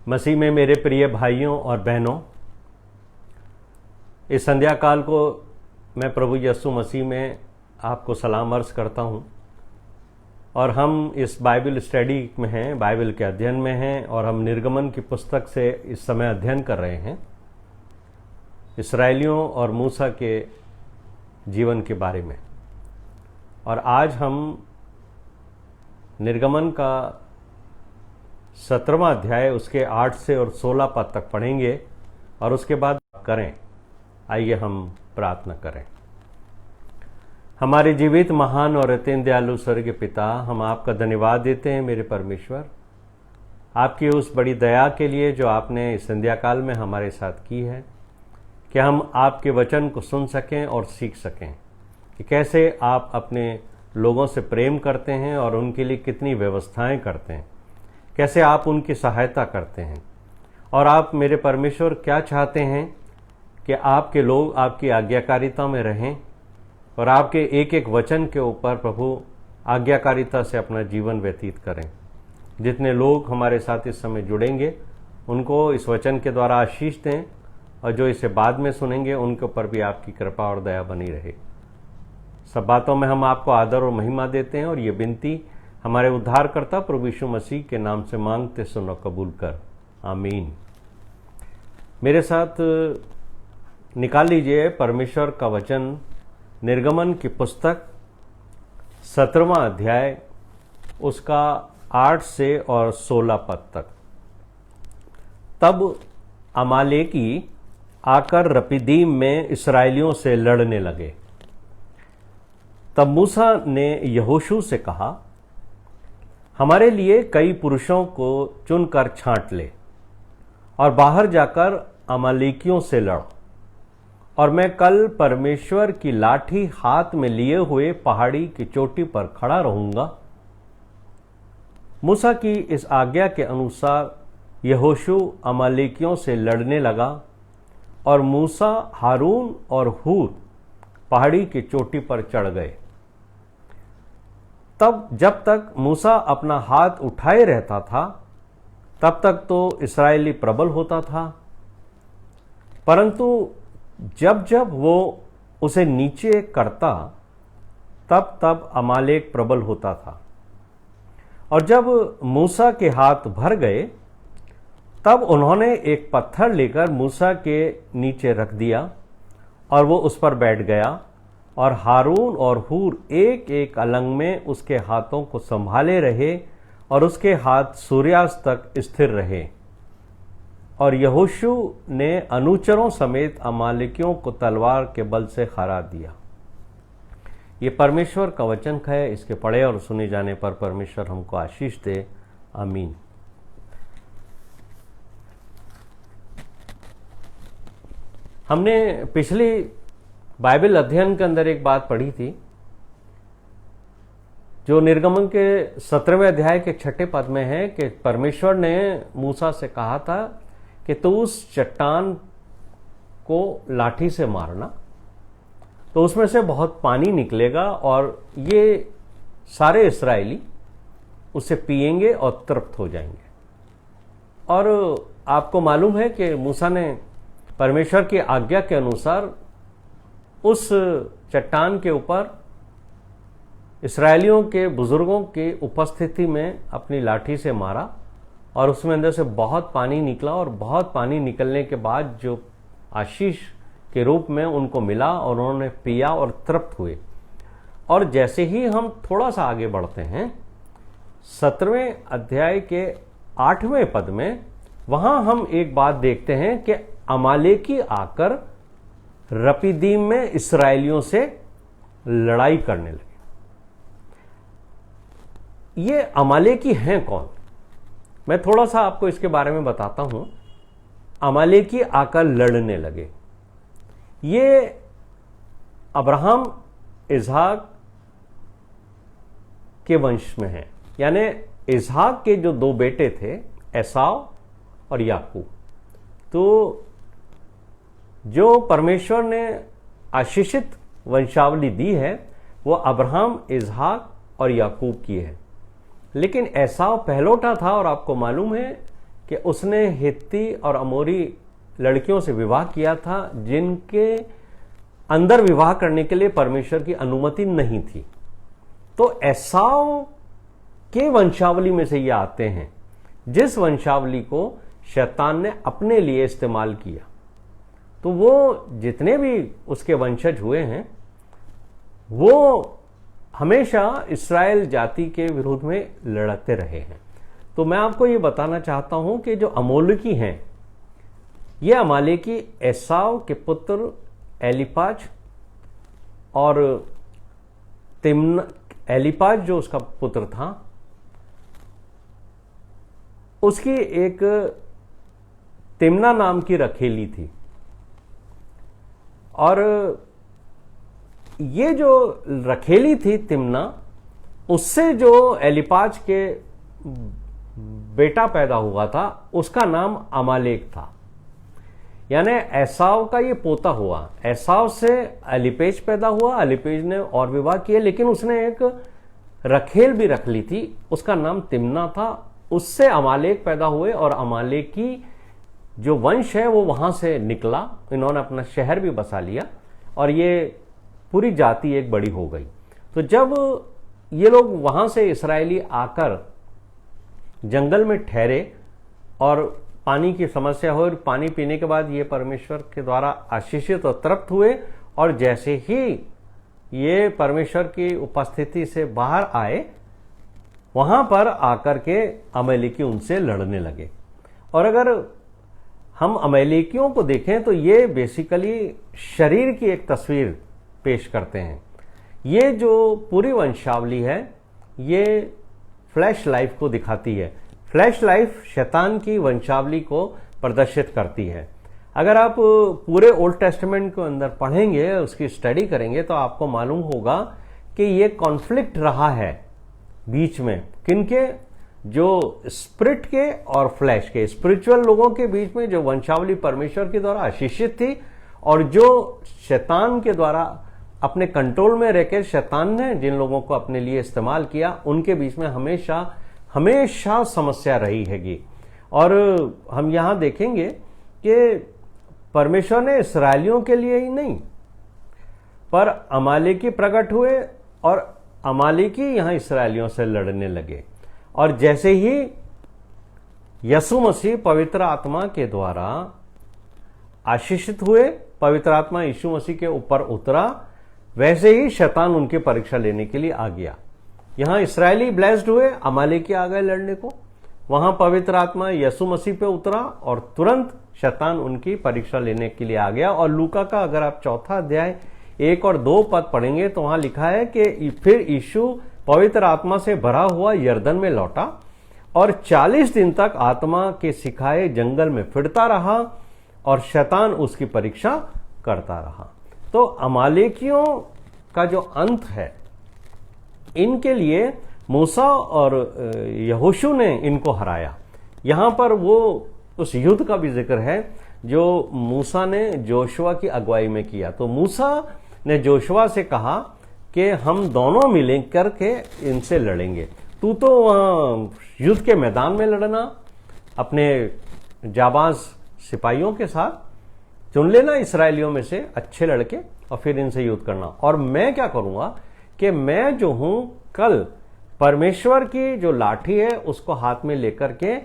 मसीह में मेरे प्रिय भाइयों और बहनों, इस संध्या काल को मैं प्रभु यीशु मसीह में आपको सलाम अर्ज करता हूं। और हम इस बाइबल स्टडी में हैं, बाइबल के अध्ययन में हैं, और हम निर्गमन की पुस्तक से इस समय अध्ययन कर रहे हैं इसराइलियों और मूसा के जीवन के बारे में। और आज हम निर्गमन का 17वां अध्याय उसके 8 से और 16 पद तक पढ़ेंगे और उसके बाद करें। आइए हम प्रार्थना करें। हमारे जीवित महान और अत्यंत दयालु स्वर्गीय पिता, हम आपका धन्यवाद देते हैं मेरे परमेश्वर, आपकी उस बड़ी दया के लिए जो आपने इस संध्या काल में हमारे साथ की है, कि हम आपके वचन को सुन सकें और सीख सकें कि कैसे आप अपने लोगों से प्रेम करते हैं और उनके लिए कितनी व्यवस्थाएं करते हैं, कैसे आप उनकी सहायता करते हैं, और आप मेरे परमेश्वर क्या चाहते हैं कि आपके लोग आपकी आज्ञाकारिता में रहें और आपके एक एक वचन के ऊपर प्रभु आज्ञाकारिता से अपना जीवन व्यतीत करें। जितने लोग हमारे साथ इस समय जुड़ेंगे उनको इस वचन के द्वारा आशीष दें, और जो इसे बाद में सुनेंगे उनके ऊपर भी आपकी कृपा और दया बनी रहे। सब बातों में हम आपको आदर और महिमा देते हैं, और ये विनती हमारे उद्धारकर्ता प्रभु यीशु मसीह के नाम से मांगते सुनो कबूल कर, आमीन। मेरे साथ निकाल लीजिए परमेश्वर का वचन, निर्गमन की पुस्तक 17वां अध्याय उसका 8 से और 16 पद तक। तब अमालेकी आकर रपीदीम में इस्राएलियों से लड़ने लगे। तब मूसा ने यहोशू से कहा, हमारे लिए कई पुरुषों को चुनकर छांट ले और बाहर जाकर अमालेकियों से लड़, और मैं कल परमेश्वर की लाठी हाथ में लिए हुए पहाड़ी की चोटी पर खड़ा रहूंगा। मूसा की इस आज्ञा के अनुसार यहोशू अमालेकियों से लड़ने लगा, और मूसा, हारून और हूर पहाड़ी की चोटी पर चढ़ गए। तब जब तक मूसा अपना हाथ उठाए रहता था तब तक तो इस्राएली प्रबल होता था, परंतु जब जब वो उसे नीचे करता तब तब अमालेक प्रबल होता था। और जब मूसा के हाथ भर गए तब उन्होंने एक पत्थर लेकर मूसा के नीचे रख दिया, और वो उस पर बैठ गया, और हारून और हूर एक एक अलंग में उसके हाथों को संभाले रहे, और उसके हाथ सूर्यास्त तक स्थिर रहे। और यहोशू ने अनुचरों समेत अमालेकियों को तलवार के बल से हरा दिया। ये परमेश्वर का वचन है। इसके पढ़े और सुने जाने पर परमेश्वर हमको आशीष दे, आमीन। हमने पिछली बाइबल अध्ययन के अंदर एक बात पढ़ी थी, जो निर्गमन के 17वें अध्याय के 6 पद में है, कि परमेश्वर ने मूसा से कहा था कि तू उस चट्टान को लाठी से मारना, तो उसमें से बहुत पानी निकलेगा और ये सारे इस्राएली उसे पिएंगे और तृप्त हो जाएंगे। और आपको मालूम है कि मूसा ने परमेश्वर की आज्ञा के अनुसार उस चट्टान के ऊपर इस्राएलियों के बुजुर्गों की उपस्थिति में अपनी लाठी से मारा, और उसमें अंदर से बहुत पानी निकला, और बहुत पानी निकलने के बाद जो आशीष के रूप में उनको मिला और उन्होंने पिया और तृप्त हुए। और जैसे ही हम थोड़ा सा आगे बढ़ते हैं 17वें अध्याय के 8वें पद में, वहां हम एक बात देखते हैं कि अमालेकी आकर रपीदीम में इस्राएलियों से लड़ाई करने लगे। ये अमालेकी हैं कौन? मैं थोड़ा सा आपको इसके बारे में बताता हूं। अमालेकी आकर लड़ने लगे। ये अब्राहम इसहाक के वंश में हैं, यानी इसहाक के जो 2 बेटे थे, एसाव और याकूब। तो जो परमेश्वर ने आशीषित वंशावली दी है वो अब्राहम, इसहाक और याकूब की है। लेकिन एसाव पहलोटा था, और आपको मालूम है कि उसने हित्ती और अमोरी लड़कियों से विवाह किया था जिनके अंदर विवाह करने के लिए परमेश्वर की अनुमति नहीं थी। तो एसाव के वंशावली में से ये आते हैं, जिस वंशावली को शैतान ने अपने लिए इस्तेमाल किया। तो वो जितने भी उसके वंशज हुए हैं वो हमेशा इस्राएल जाति के विरोध में लड़ते रहे हैं। तो मैं आपको ये बताना चाहता हूं कि जो अमोलकी हैं, ये अमालेकी एसाव के पुत्र एलीपाज और तिम्ना, एलीपाज जो उसका पुत्र था, उसकी एक तिम्ना नाम की रखेली थी। और ये जो रखेली थी तिम्ना, उससे जो एलीपाज के बेटा पैदा हुआ था उसका नाम अमालेक था। यानी एसाव का ये पोता हुआ। एसाव से एलीपेज पैदा हुआ, एलीपेज ने और विवाह किए, लेकिन उसने एक रखेल भी रख ली थी, उसका नाम तिम्ना था। उससे अमालेक पैदा हुए और अमालेक की जो वंश है वो वहां से निकला। इन्होंने अपना शहर भी बसा लिया और ये पूरी जाति एक बड़ी हो गई। तो जब ये लोग वहां से इस्राएली आकर जंगल में ठहरे और पानी की समस्या हो, और पानी पीने के बाद ये परमेश्वर के द्वारा आशीषित और तृप्त हुए, और जैसे ही ये परमेश्वर की उपस्थिति से बाहर आए, वहां पर आकर के अमालेकी उनसे लड़ने लगे। और अगर हम अमालेकियों को देखें तो ये बेसिकली शरीर की एक तस्वीर पेश करते हैं। ये जो पूरी वंशावली है ये फ्लैश लाइफ को दिखाती है। फ्लैश लाइफ शैतान की वंशावली को प्रदर्शित करती है। अगर आप पूरे ओल्ड टेस्टामेंट के अंदर पढ़ेंगे, उसकी स्टडी करेंगे, तो आपको मालूम होगा कि ये कॉन्फ्लिक्ट रहा है बीच में, किनके, जो स्पिरिट के और फ्लैश के, स्पिरिचुअल लोगों के बीच में, जो वंशावली परमेश्वर के द्वारा आशीषित थी, और जो शैतान के द्वारा अपने कंट्रोल में रहकर शैतान ने जिन लोगों को अपने लिए इस्तेमाल किया, उनके बीच में हमेशा हमेशा समस्या रही हैगी। और हम यहां देखेंगे कि परमेश्वर ने इस्राएलियों के लिए ही नहीं, पर अमालेकी प्रकट हुए और अमालेकी यहां इस्राएलियों से लड़ने लगे। और जैसे ही यीशु मसीह पवित्र आत्मा के द्वारा आशीषित हुए, पवित्र आत्मा यीशु मसीह के ऊपर उतरा, वैसे ही शैतान उनकी परीक्षा लेने के लिए आ गया। यहां इस्राएली ब्लेस्ड हुए, अमालेकी आ गए लड़ने को। वहां पवित्र आत्मा यीशु मसीह पे उतरा और तुरंत शैतान उनकी परीक्षा लेने के लिए आ गया। और लूका का अगर आप 4 अध्याय 1 और 2 पद पढ़ेंगे तो वहां लिखा है कि फिर यीशु पवित्र आत्मा से भरा हुआ यर्दन में लौटा और 40 दिन तक आत्मा के सिखाए जंगल में फिरता रहा और शैतान उसकी परीक्षा करता रहा। तो अमालेकियों का जो अंत है, इनके लिए मूसा और यहोशू ने इनको हराया। यहां पर वो उस युद्ध का भी जिक्र है जो मूसा ने जोशुआ की अगुवाई में किया। तो मूसा ने जोशुआ से कहा कि हम दोनों मिल करके इनसे लड़ेंगे। तू तो वहां युद्ध के मैदान में लड़ना, अपने जाबाज सिपाहियों के साथ चुन लेना इस्राएलियों में से अच्छे लड़के और फिर इनसे युद्ध करना। और मैं क्या करूंगा कि मैं जो हूं कल परमेश्वर की जो लाठी है उसको हाथ में लेकर के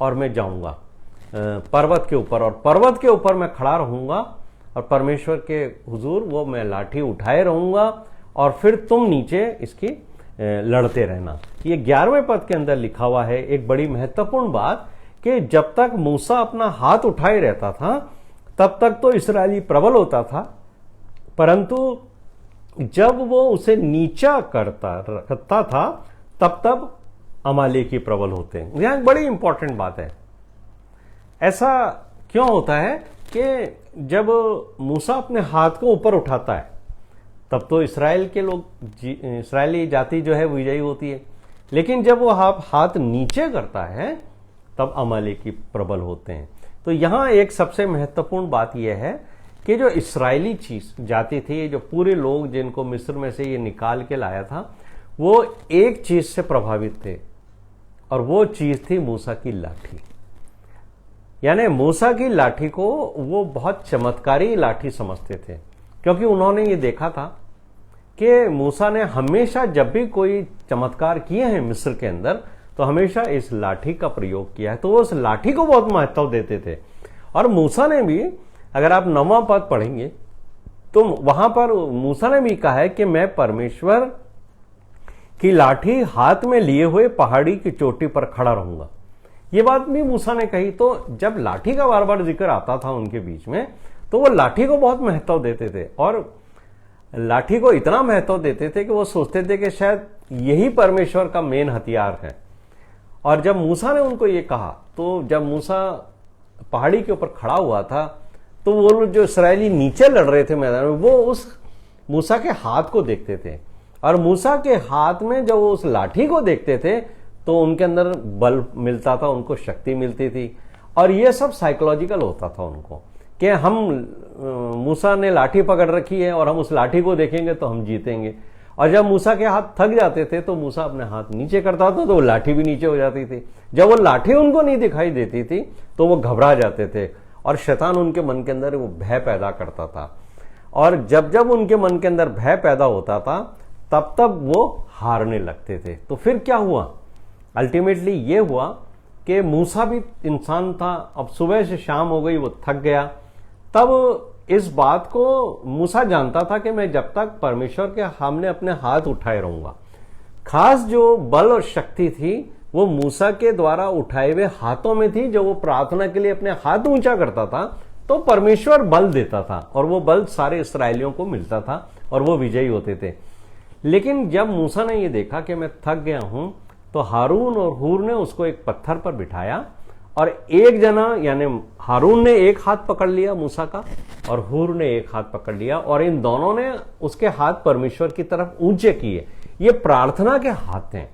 और मैं जाऊंगा पर्वत के ऊपर, और पर्वत के ऊपर मैं खड़ा रहूंगा और परमेश्वर के हुजूर वो मैं लाठी उठाए रहूंगा और फिर तुम नीचे इसकी लड़ते रहना। ये 11वें पद के अंदर लिखा हुआ है एक बड़ी महत्वपूर्ण बात कि जब तक मूसा अपना हाथ उठाए रहता था तब तक तो इस्राएली प्रबल होता था, परंतु जब वो उसे नीचा करता था तब तब अमालेकी प्रबल होते हैं। यहां एक बड़ी इंपॉर्टेंट बात है। ऐसा क्यों होता है कि जब मूसा अपने हाथ को ऊपर उठाता है तब तो इस्राएल के लोग, इस्राएली जाति जो है विजयी होती है, लेकिन जब वो हाथ नीचे करता है तब अमालेकी प्रबल होते हैं। तो यहां एक सबसे महत्वपूर्ण बात यह है कि जो इस्राएली जाति थी, जो पूरे लोग जिनको मिस्र में से ये निकाल के लाया था, वो एक चीज से प्रभावित थे और वो चीज थी मूसा की लाठी। यानी मूसा की लाठी को वो बहुत चमत्कारी लाठी समझते थे, क्योंकि उन्होंने ये देखा था कि मूसा ने हमेशा जब भी कोई चमत्कार किए हैं मिस्र के अंदर तो हमेशा इस लाठी का प्रयोग किया है, तो वो उस लाठी को बहुत महत्व देते थे। और मूसा ने भी, अगर आप 9वां पद पढ़ेंगे तो वहां पर मूसा ने भी कहा है कि मैं परमेश्वर की लाठी हाथ में लिए हुए पहाड़ी की चोटी पर खड़ा रहूंगा। ये बात भी मूसा ने कही। तो जब लाठी का बार बार जिक्र आता था उनके बीच में, तो वो लाठी को बहुत महत्व देते थे, और लाठी को इतना महत्व देते थे कि वो सोचते थे कि शायद यही परमेश्वर का मेन हथियार है। और जब मूसा ने उनको ये कहा, तो जब मूसा पहाड़ी के ऊपर खड़ा हुआ था, तो वो लोग जो इसराइली नीचे लड़ रहे थे मैदान में, वो उस मूसा के हाथ को देखते थे, और मूसा के हाथ में जब वो उस लाठी को देखते थे तो उनके अंदर बल मिलता था, उनको शक्ति मिलती थी। और ये सब साइकोलॉजिकल होता था उनको कि हम मूसा ने लाठी पकड़ रखी है और हम उस लाठी को देखेंगे तो हम जीतेंगे। और जब मूसा के हाथ थक जाते थे तो मूसा अपने हाथ नीचे करता था तो वो लाठी भी नीचे हो जाती थी। जब वो लाठी उनको नहीं दिखाई देती थी तो वो घबरा जाते थे, और शैतान उनके मन के अंदर वो भय पैदा करता था। और जब जब उनके मन के अंदर भय पैदा होता था तब तब वो हारने लगते थे। तो फिर क्या हुआ? अल्टीमेटली ये हुआ कि मूसा भी इंसान था, अब सुबह से शाम हो गई, वो थक गया। तब इस बात को मूसा जानता था कि मैं जब तक परमेश्वर के सामने अपने हाथ उठाए रहूंगा। खास जो बल और शक्ति थी वो मूसा के द्वारा उठाए हुए हाथों में थी। जो वो प्रार्थना के लिए अपने हाथ ऊंचा करता था तो परमेश्वर बल देता था, और वो बल सारे इसराइलियों को मिलता था और वो विजयी होते थे। लेकिन जब मूसा ने ये देखा कि मैं थक गया हूं, तो हारून और हूर ने उसको एक पत्थर पर बिठाया, और एक जना यानी हारून ने एक हाथ पकड़ लिया मूसा का और हूर ने एक हाथ पकड़ लिया, और इन दोनों ने उसके हाथ परमेश्वर की तरफ ऊंचे किए। ये प्रार्थना के हाथ हैं।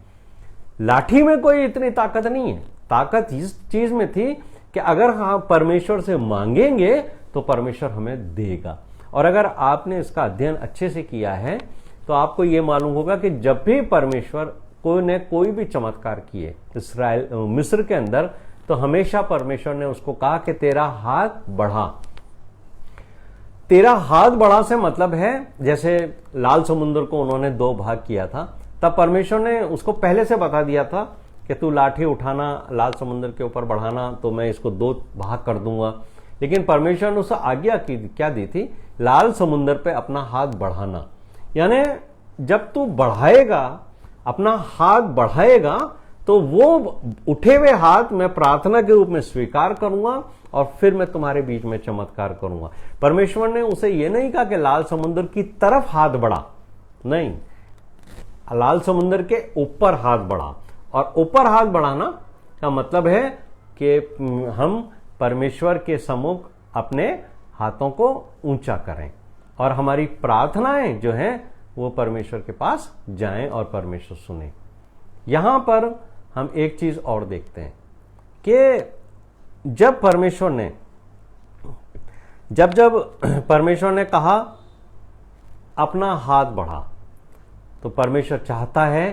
लाठी में कोई इतनी ताकत नहीं है। ताकत इस चीज में थी कि अगर हम परमेश्वर से मांगेंगे तो परमेश्वर हमें देगा। और अगर आपने इसका अध्ययन अच्छे से किया है तो आपको यह मालूम होगा कि जब भी परमेश्वर कोई भी चमत्कार किए इसराइल मिस्र के अंदर, तो हमेशा परमेश्वर ने उसको कहा कि तेरा हाथ बढ़ा। तेरा हाथ बढ़ा से मतलब है, जैसे लाल समुद्र को उन्होंने 2 भाग किया था, तब परमेश्वर ने उसको पहले से बता दिया था कि तू लाठी उठाना, लाल समुद्र के ऊपर बढ़ाना, तो मैं इसको 2 भाग कर दूंगा। लेकिन परमेश्वर ने उसे आज्ञा क्या दी थी? लाल समुद्र पे अपना हाथ बढ़ाना। यानी जब तू बढ़ाएगा, अपना हाथ बढ़ाएगा, तो वो उठे हुए हाथ मैं प्रार्थना के रूप में स्वीकार करूंगा और फिर मैं तुम्हारे बीच में चमत्कार करूंगा। परमेश्वर ने उसे यह नहीं कहा कि लाल समुद्र की तरफ हाथ बढ़ा, नहीं, लाल समुद्र के ऊपर हाथ बढ़ा। और ऊपर हाथ बढ़ाना का मतलब है कि हम परमेश्वर के सम्मुख अपने हाथों को ऊंचा करें और हमारी प्रार्थनाएं जो हैं वो परमेश्वर के पास जाएं और परमेश्वर सुने। यहां पर हम एक चीज और देखते हैं कि जब परमेश्वर ने कहा अपना हाथ बढ़ा, तो परमेश्वर चाहता है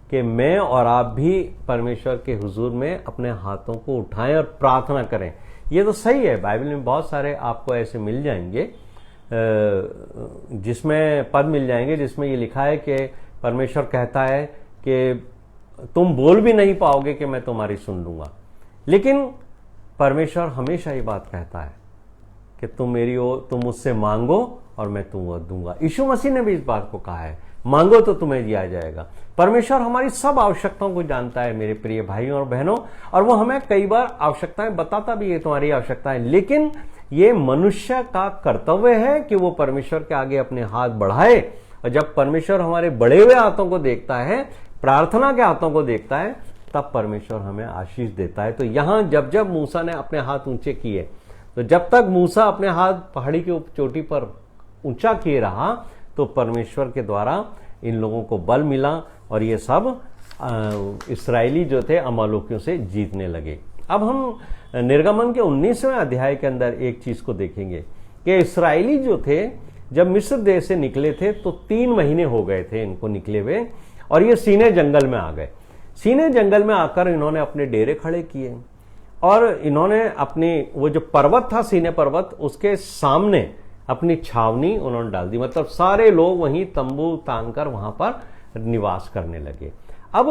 कि मैं और आप भी परमेश्वर के हुजूर में अपने हाथों को उठाएं और प्रार्थना करें। ये तो सही है, बाइबल में बहुत सारे आपको ऐसे मिल जाएंगे जिसमें पद मिल जाएंगे जिसमें ये लिखा है कि परमेश्वर कहता है कि तुम बोल भी नहीं पाओगे कि मैं तुम्हारी सुन लूंगा। लेकिन परमेश्वर हमेशा ये बात कहता है कि तुम मुझसे मांगो और मैं तुमको दूंगा। यीशु मसीह ने भी इस बात को कहा है, मांगो तो तुम्हें दिया जाएगा। परमेश्वर हमारी सब आवश्यकताओं को जानता है मेरे प्रिय भाइयों और बहनों, और वो हमें कई बार आवश्यकताएं बताता भी है, तुम्हारी आवश्यकताएं। लेकिन ये मनुष्य का कर्तव्य है कि वो परमेश्वर के आगे अपने हाथ बढ़ाए, और जब परमेश्वर हमारे बढ़े हुए हाथों को देखता है, प्रार्थना के हाथों को देखता है, तब परमेश्वर हमें आशीष देता है। तो यहां जब मूसा ने अपने हाथ ऊंचे किए, तो जब तक मूसा अपने हाथ पहाड़ी की चोटी पर ऊंचा किए रहा, तो परमेश्वर के द्वारा इन लोगों को बल मिला और ये सब इस्राएली जो थे अमालेकियों से जीतने लगे। अब हम निर्गमन के 19वें अध्याय के अंदर एक चीज को देखेंगे कि इस्राएली जो थे जब मिस्र देश से निकले थे तो 3 महीने हो गए थे इनको निकले हुए, और ये सीने जंगल में आ गए। सीने जंगल में आकर इन्होंने अपने डेरे खड़े किए और इन्होंने अपनी वो जो पर्वत था सीने पर्वत, उसके सामने अपनी छावनी उन्होंने डाल दी। मतलब सारे लोग वहीं तंबू तानकर वहां पर निवास करने लगे। अब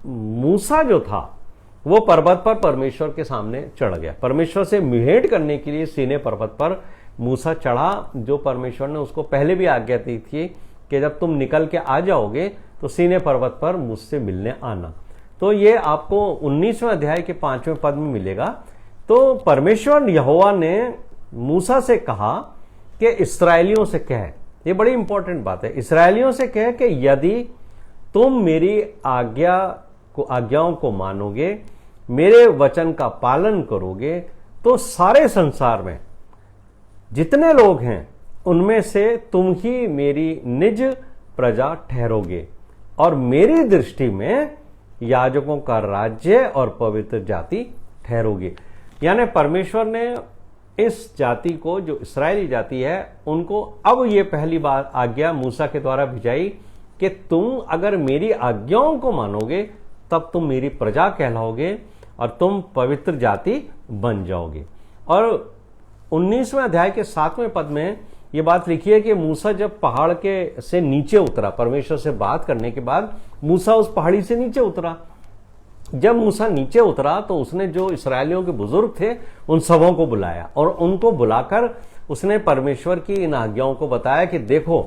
मूसा जो था वो पर्वत पर परमेश्वर के सामने चढ़ गया। परमेश्वर से भेंट करने के लिए सीने पर्वत पर मूसा चढ़ा, जो परमेश्वर ने उसको पहले भी आज्ञा दी थी कि जब तुम निकल के आ जाओगे तो सीने पर्वत पर मुझसे मिलने आना। तो ये आपको 19वें अध्याय के 5वें पद में मिलेगा। तो परमेश्वर यहोवा ने मूसा से कहा कि इस्राएलियों से कह, ये बड़ी इंपॉर्टेंट बात है, इस्राएलियों से कह कि यदि तुम मेरी आज्ञाओं को मानोगे, मेरे वचन का पालन करोगे, तो सारे संसार में जितने लोग हैं उनमें से तुम ही मेरी निज प्रजा ठहरोगे और मेरी दृष्टि में याजकों का राज्य और पवित्र जाति ठहरोगे। यानी परमेश्वर ने इस जाति को, जो इस्राएली जाति है, उनको अब ये पहली बार आज्ञा मूसा के द्वारा भिजाई कि तुम अगर मेरी आज्ञाओं को मानोगे तब तुम मेरी प्रजा कहलाओगे और तुम पवित्र जाति बन जाओगे। और 19वें अध्याय के 7वें पद में ये बात लिखी है कि मूसा जब पहाड़ के से नीचे उतरा, परमेश्वर से बात करने के बाद मूसा उस पहाड़ी से नीचे उतरा। जब मूसा नीचे उतरा तो उसने जो इस्राएलियों के बुजुर्ग थे उन सबों को बुलाया और उनको बुलाकर उसने परमेश्वर की इन आज्ञाओं को बताया कि देखो,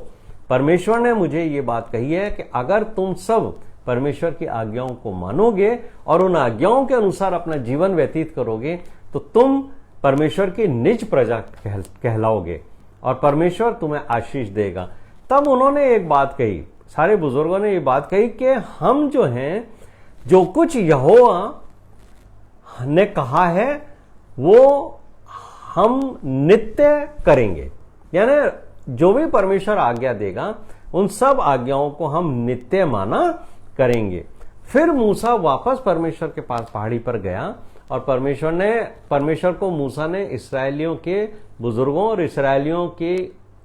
परमेश्वर ने मुझे ये बात कही है कि अगर तुम सब परमेश्वर की आज्ञाओं को मानोगे और उन आज्ञाओं के अनुसार अपना जीवन व्यतीत करोगे तो तुम परमेश्वर की निज प्रजा कहलाओगे और परमेश्वर तुम्हें आशीष देगा। तब उन्होंने एक बात कही, सारे बुजुर्गों ने ये बात कही कि हम जो हैं, जो कुछ यहोवा ने कहा है वो हम नित्य करेंगे। यानी जो भी परमेश्वर आज्ञा देगा उन सब आज्ञाओं को हम नित्य माना करेंगे। फिर मूसा वापस परमेश्वर के पास पहाड़ी पर गया और परमेश्वर को मूसा ने इसराइलियों के बुजुर्गों और इसराइलियों की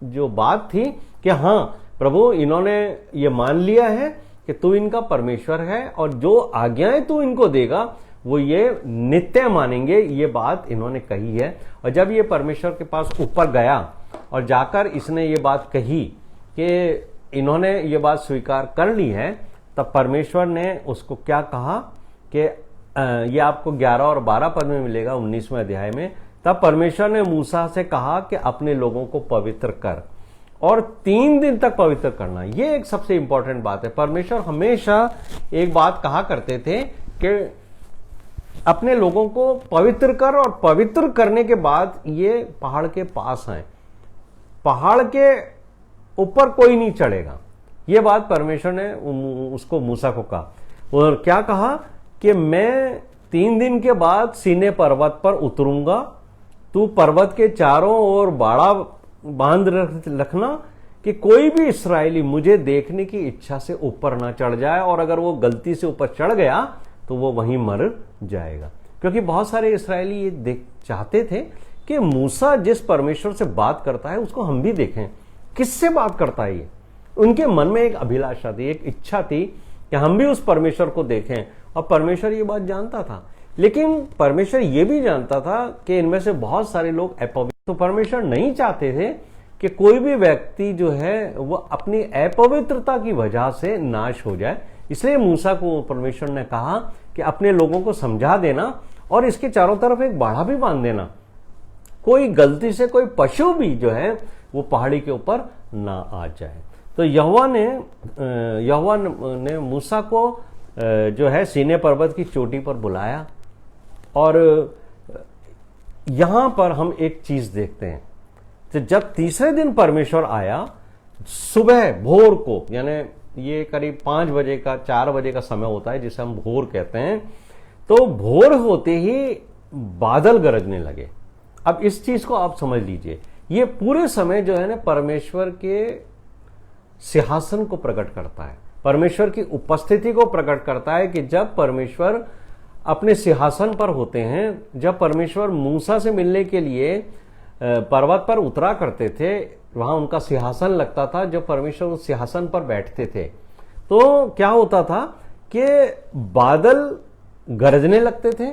जो बात थी कि हाँ प्रभु, इन्होंने ये मान लिया है कि तू इनका परमेश्वर है और जो आज्ञाएं तू इनको देगा वो ये नित्य मानेंगे, ये बात इन्होंने कही है। और जब ये परमेश्वर के पास ऊपर गया और जाकर इसने ये बात कही कि इन्होंने ये बात स्वीकार कर ली है, तब परमेश्वर ने उसको क्या कहा कि ये आपको 11 और 12 पद में मिलेगा 19वें अध्याय में। तब परमेश्वर ने मूसा से कहा कि अपने लोगों को पवित्र कर और 3 दिन तक पवित्र करना। ये एक सबसे इंपॉर्टेंट बात है। परमेश्वर हमेशा एक बात कहा करते थे कि अपने लोगों को पवित्र कर और पवित्र करने के बाद ये पहाड़ के पास आए, पहाड़ के ऊपर कोई नहीं चढ़ेगा। ये बात परमेश्वर ने उसको मूसा को कहा और क्या कहा कि मैं 3 दिन के बाद सीने पर्वत पर उतरूंगा, तू पर्वत के चारों ओर बाड़ा बांध रखना कि कोई भी इस्राएली मुझे देखने की इच्छा से ऊपर ना चढ़ जाए, और अगर वो गलती से ऊपर चढ़ गया तो वो वहीं मर जाएगा। क्योंकि बहुत सारे इस्राएली ये चाहते थे कि मूसा जिस परमेश्वर से बात करता है उसको हम भी देखें, किससे बात करता है ये। उनके मन में एक अभिलाषा थी, एक इच्छा थी कि हम भी उस परमेश्वर को देखें। और परमेश्वर ये बात जानता था, लेकिन परमेश्वर ये भी जानता था कि इनमें से बहुत सारे लोग अपवित्र, तो परमेश्वर नहीं चाहते थे कि कोई भी व्यक्ति जो है वो अपनी अपवित्रता की वजह से नाश हो जाए। इसलिए मूसा को परमेश्वर ने कहा कि अपने लोगों को समझा देना और इसके चारों तरफ एक बाड़ा भी बांध देना, कोई गलती से कोई पशु भी जो है वो पहाड़ी के ऊपर ना आ जाए। तो यहोवा ने मूसा को जो है सीने पर्वत की चोटी पर बुलाया और यहां पर हम एक चीज देखते हैं कि जब तीसरे दिन परमेश्वर आया सुबह भोर को, यानी ये करीब 5 बजे का 4 बजे का समय होता है जिसे हम भोर कहते हैं, तो भोर होते ही बादल गरजने लगे। अब इस चीज को आप समझ लीजिए, ये पूरे समय जो है ना परमेश्वर के सिंहासन को प्रकट करता है, परमेश्वर की उपस्थिति को प्रकट करता है कि जब परमेश्वर अपने सिंहासन पर होते हैं, जब परमेश्वर मूसा से मिलने के लिए पर्वत पर उतरा करते थे, वहां उनका सिंहासन लगता था, जब परमेश्वर उस सिंहासन पर बैठते थे तो क्या होता था कि बादल गरजने लगते थे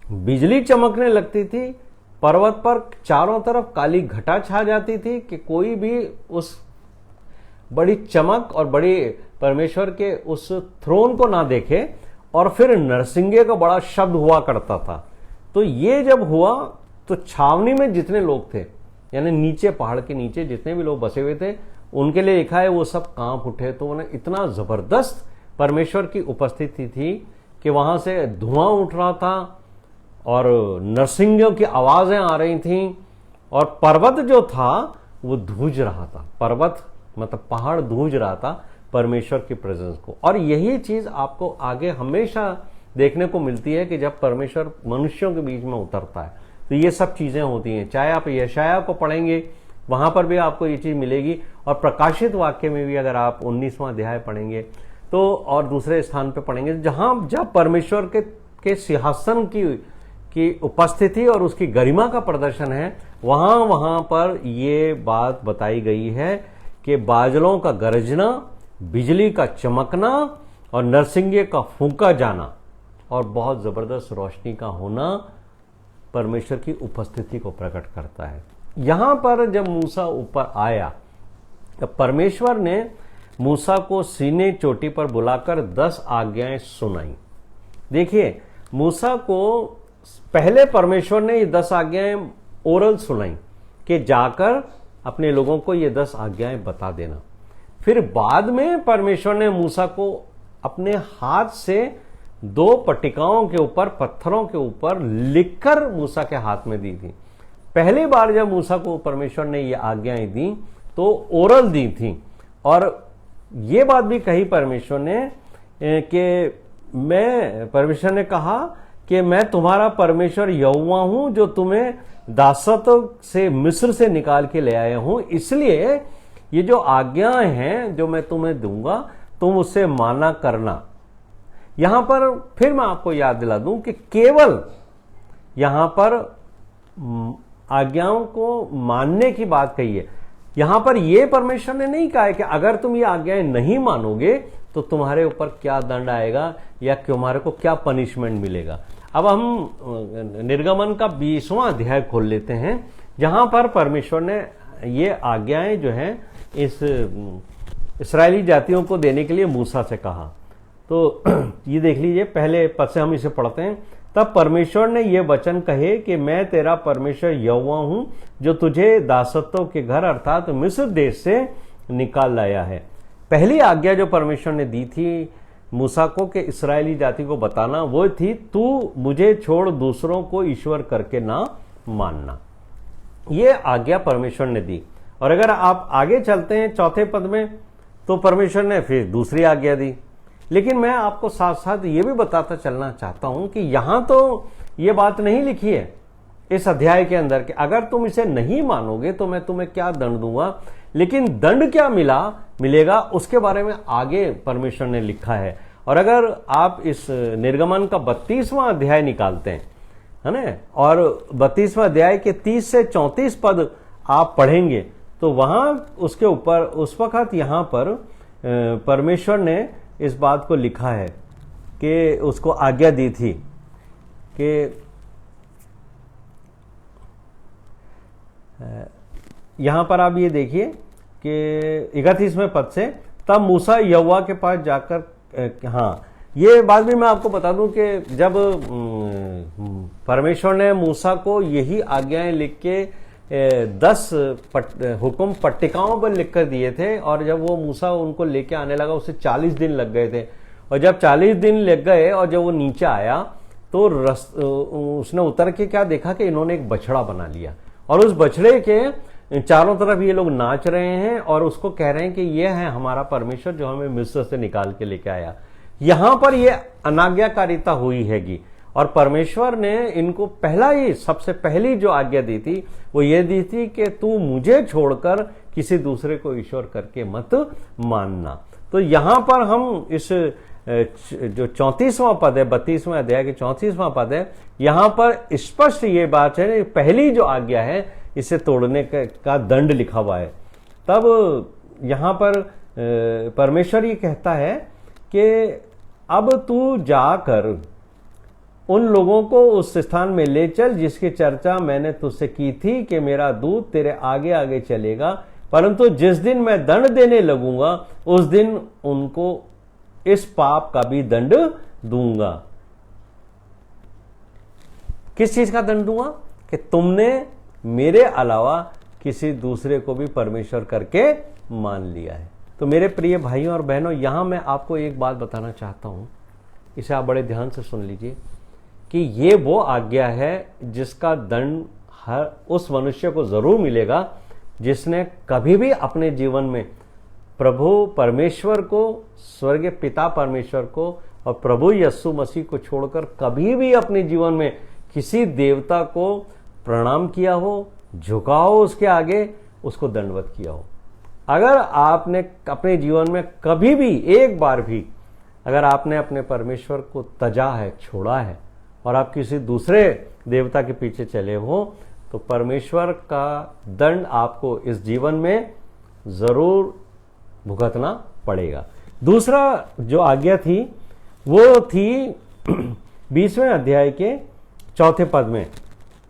बिजली चमकने लगती थी, पर्वत पर चारों तरफ काली घटा छा जाती थी कि कोई भी उस बड़ी चमक और बड़ी परमेश्वर के उस थ्रोन को ना देखे। और फिर नरसिंगे का बड़ा शब्द हुआ करता था। तो ये जब हुआ तो छावनी में जितने लोग थे, यानी नीचे पहाड़ के नीचे जितने भी लोग बसे हुए थे, उनके लिए लिखा है वो सब कांप उठे। तो उन्हें इतना जबरदस्त परमेश्वर की उपस्थिति थी कि वहां से धुआं उठ रहा था और नरसिंगों की आवाजें आ रही थीं और पर्वत जो था वो धूज रहा था। पर्वत मतलब पहाड़ धूज रहा था परमेश्वर की प्रेजेंस को। और यही चीज आपको आगे हमेशा देखने को मिलती है कि जब परमेश्वर मनुष्यों के बीच में उतरता है तो ये सब चीजें होती हैं। चाहे आप यशाया को पढ़ेंगे वहां पर भी आपको ये चीज मिलेगी, और प्रकाशित वाक्य में भी अगर आप 19वां अध्याय पढ़ेंगे तो और दूसरे स्थान पे पढ़ेंगे जहां जब परमेश्वर के सिंहासन की उपस्थिति और उसकी गरिमा का प्रदर्शन है, वहां पर ये बात बताई गई है कि बादलों का गरजना, बिजली का चमकना और नरसिंगे का फूंका जाना और बहुत जबरदस्त रोशनी का होना परमेश्वर की उपस्थिति को प्रकट करता है। यहां पर जब मूसा ऊपर आया तब परमेश्वर ने मूसा को सीने चोटी पर बुलाकर 10 आज्ञाएं सुनाई। देखिए, मूसा को पहले परमेश्वर ने ये 10 आज्ञाएं ओरल सुनाई कि जाकर अपने लोगों को ये 10 आज्ञाएं बता देना। फिर बाद में परमेश्वर ने मूसा को अपने हाथ से 2 पट्टिकाओं के ऊपर, पत्थरों के ऊपर लिखकर मूसा के हाथ में दी थी। पहली बार जब मूसा को परमेश्वर ने ये आज्ञाएं दी तो ओरल दी थी, और ये बात भी कही परमेश्वर ने कि परमेश्वर ने कहा कि मैं तुम्हारा परमेश्वर यहोवा हूं जो तुम्हें दासत्व से मिस्र से निकाल के ले आया हूं। इसलिए ये जो आज्ञाएं हैं जो मैं तुम्हें दूंगा तुम उससे माना करना। यहां पर फिर मैं आपको याद दिला दूं कि केवल यहां पर आज्ञाओं को मानने की बात कही है। यहां पर यह परमेश्वर ने नहीं कहा है कि अगर तुम ये आज्ञाएं नहीं मानोगे तो तुम्हारे ऊपर क्या दंड आएगा या तुम्हारे को क्या पनिशमेंट मिलेगा। अब हम निर्गमन का 20वां अध्याय खोल लेते हैं, जहां पर परमेश्वर ने ये आज्ञाएं जो हैं इस इस्राएली जातियों को देने के लिए मूसा से कहा। तो ये देख लीजिए, पहले पद से हम इसे पढ़ते हैं। तब परमेश्वर ने ये वचन कहे कि मैं तेरा परमेश्वर यहोवा हूं जो तुझे दासत्व के घर अर्थात मिस्र देश से निकाल लाया है। पहली आज्ञा जो परमेश्वर ने दी थी मूसा को कि इस्राएली जाति को बताना, वो थी तू मुझे छोड़ दूसरों को ईश्वर करके ना मानना। ये आज्ञा परमेश्वर ने दी। और अगर आप आगे चलते हैं 4 पद में तो परमेश्वर ने फिर दूसरी आज्ञा दी। लेकिन मैं आपको साथ साथ ये भी बताता चलना चाहता हूं कि यहां तो ये बात नहीं लिखी है इस अध्याय के अंदर कि अगर तुम इसे नहीं मानोगे तो मैं तुम्हें क्या दंड दूंगा, लेकिन दंड क्या मिलेगा उसके बारे में आगे परमेश्वर ने लिखा है। और अगर आप इस निर्गमन का 32वां अध्याय निकालते हैं, है ना, और 32वां अध्याय के 30 से 34 पद आप पढ़ेंगे तो वहां उसके ऊपर उस वक्त यहां पर परमेश्वर ने इस बात को लिखा है कि उसको आज्ञा दी थी कि यहां पर आप ये देखिए कि 31वें पद से तब मूसा यहोवा के पास जाकर हाँ, ये बात भी मैं आपको बता दूं कि जब परमेश्वर ने मूसा को यही आज्ञाएं लिख के 10 हुक्म पट्टिकाओं पर लिख कर दिए थे, और जब वो मूसा उनको लेके आने लगा उसे 40 दिन लग गए थे। और जब 40 दिन लग गए और जब वो नीचे आया तो उसने उतर के क्या देखा कि इन्होंने एक बछड़ा बना लिया, और उस बछड़े के चारों तरफ ये लोग नाच रहे हैं और उसको कह रहे हैं कि ये है हमारा परमेश्वर जो हमें मिस्र से निकाल के लेके आया। यहां पर ये अनाज्ञाकारिता हुई हैगी, और परमेश्वर ने इनको सबसे पहली जो आज्ञा दी थी वो ये दी थी कि तू मुझे छोड़कर किसी दूसरे को ईश्वर करके मत मानना। तो यहां पर हम इस जो 34वां पद है, 32वें अध्याय के 34वां पद है, यहां पर स्पष्ट ये बात है, पहली जो आज्ञा है इसे तोड़ने का दंड लिखा हुआ है। तब यहां पर परमेश्वर ये कहता है कि अब तू जाकर उन लोगों को उस स्थान में ले चल जिसकी चर्चा मैंने तुझसे की थी कि मेरा दूत तेरे आगे आगे चलेगा, परंतु जिस दिन मैं दंड देने लगूंगा उस दिन उनको इस पाप का भी दंड दूंगा। किस चीज का दंड दूंगा? कि तुमने मेरे अलावा किसी दूसरे को भी परमेश्वर करके मान लिया है। तो मेरे प्रिय भाइयों और बहनों, यहां मैं आपको एक बात बताना चाहता हूं, इसे आप बड़े ध्यान से सुन लीजिए कि ये वो आज्ञा है जिसका दंड हर उस मनुष्य को जरूर मिलेगा जिसने कभी भी अपने जीवन में प्रभु परमेश्वर को, स्वर्गीय पिता परमेश्वर को और प्रभु यीशु मसीह को छोड़कर कभी भी अपने जीवन में किसी देवता को प्रणाम किया हो, झुका हो उसके आगे, उसको दंडवत किया हो। अगर आपने अपने जीवन में कभी भी एक बार भी अगर आपने अपने परमेश्वर को तजा है, छोड़ा है और आप किसी दूसरे देवता के पीछे चले हो, तो परमेश्वर का दंड आपको इस जीवन में जरूर भुगतना पड़ेगा। दूसरा जो आज्ञा थी वो थी 20वें अध्याय के 4 पद में,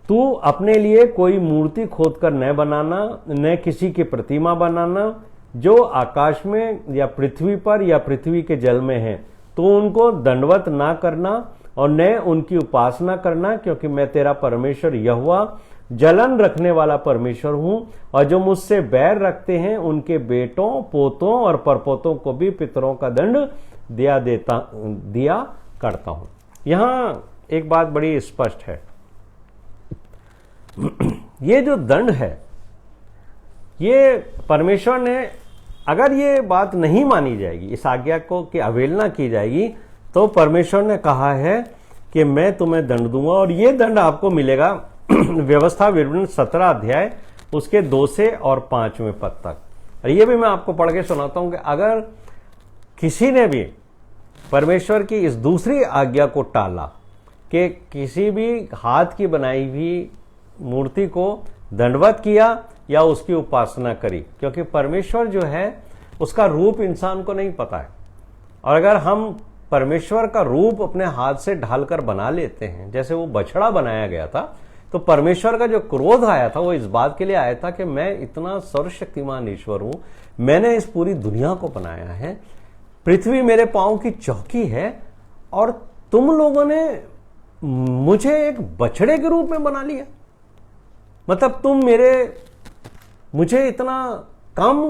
तू अपने लिए कोई मूर्ति खोदकर न बनाना, न किसी की प्रतिमा बनाना जो आकाश में या पृथ्वी पर या पृथ्वी के जल में है, तो उनको दंडवत ना करना और न उनकी उपासना करना, क्योंकि मैं तेरा परमेश्वर यहोवा जलन रखने वाला परमेश्वर हूं, और जो मुझसे बैर रखते हैं उनके बेटों, पोतों और परपोतों को भी पितरों का दंड दिया करता हूं। यहां एक बात बड़ी स्पष्ट है, ये जो दंड है, ये परमेश्वर ने, अगर ये बात नहीं मानी जाएगी, इस आज्ञा को की अवहेलना की जाएगी, तो परमेश्वर ने कहा है कि मैं तुम्हें दंड दूंगा, और ये दंड आपको मिलेगा व्यवस्था विवरण 17 अध्याय उसके 2 से और 5वें पद तक। और ये भी मैं आपको पढ़ के सुनाता हूं कि अगर किसी ने भी परमेश्वर की इस दूसरी आज्ञा को टाला कि किसी भी हाथ की बनाई हुई मूर्ति को दंडवत किया या उसकी उपासना करी, क्योंकि परमेश्वर जो है उसका रूप इंसान को नहीं पता है, और अगर हम परमेश्वर का रूप अपने हाथ से ढालकर बना लेते हैं, जैसे वो बछड़ा बनाया गया था, तो परमेश्वर का जो क्रोध आया था वो इस बात के लिए आया था कि मैं इतना सर्वशक्तिमान ईश्वर हूं, मैंने इस पूरी दुनिया को बनाया है, पृथ्वी मेरे पांव की चौकी है, और तुम लोगों ने मुझे एक बछड़े के रूप में बना लिया। मतलब तुम मुझे इतना कम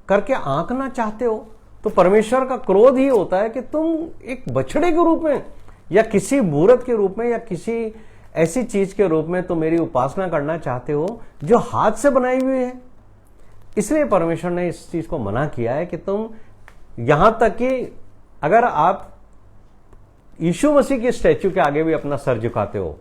करके आंकना चाहते हो। तो परमेश्वर का क्रोध ही होता है कि तुम एक बछड़े के रूप में या किसी मूर्त के रूप में या किसी ऐसी चीज के रूप में तुम मेरी उपासना करना चाहते हो जो हाथ से बनाई हुई है। इसलिए परमेश्वर ने इस चीज को मना किया है कि तुम, यहां तक कि अगर आप यीशु मसीह की स्टैच्यू के आगे भी अपना सर झुकाते हो,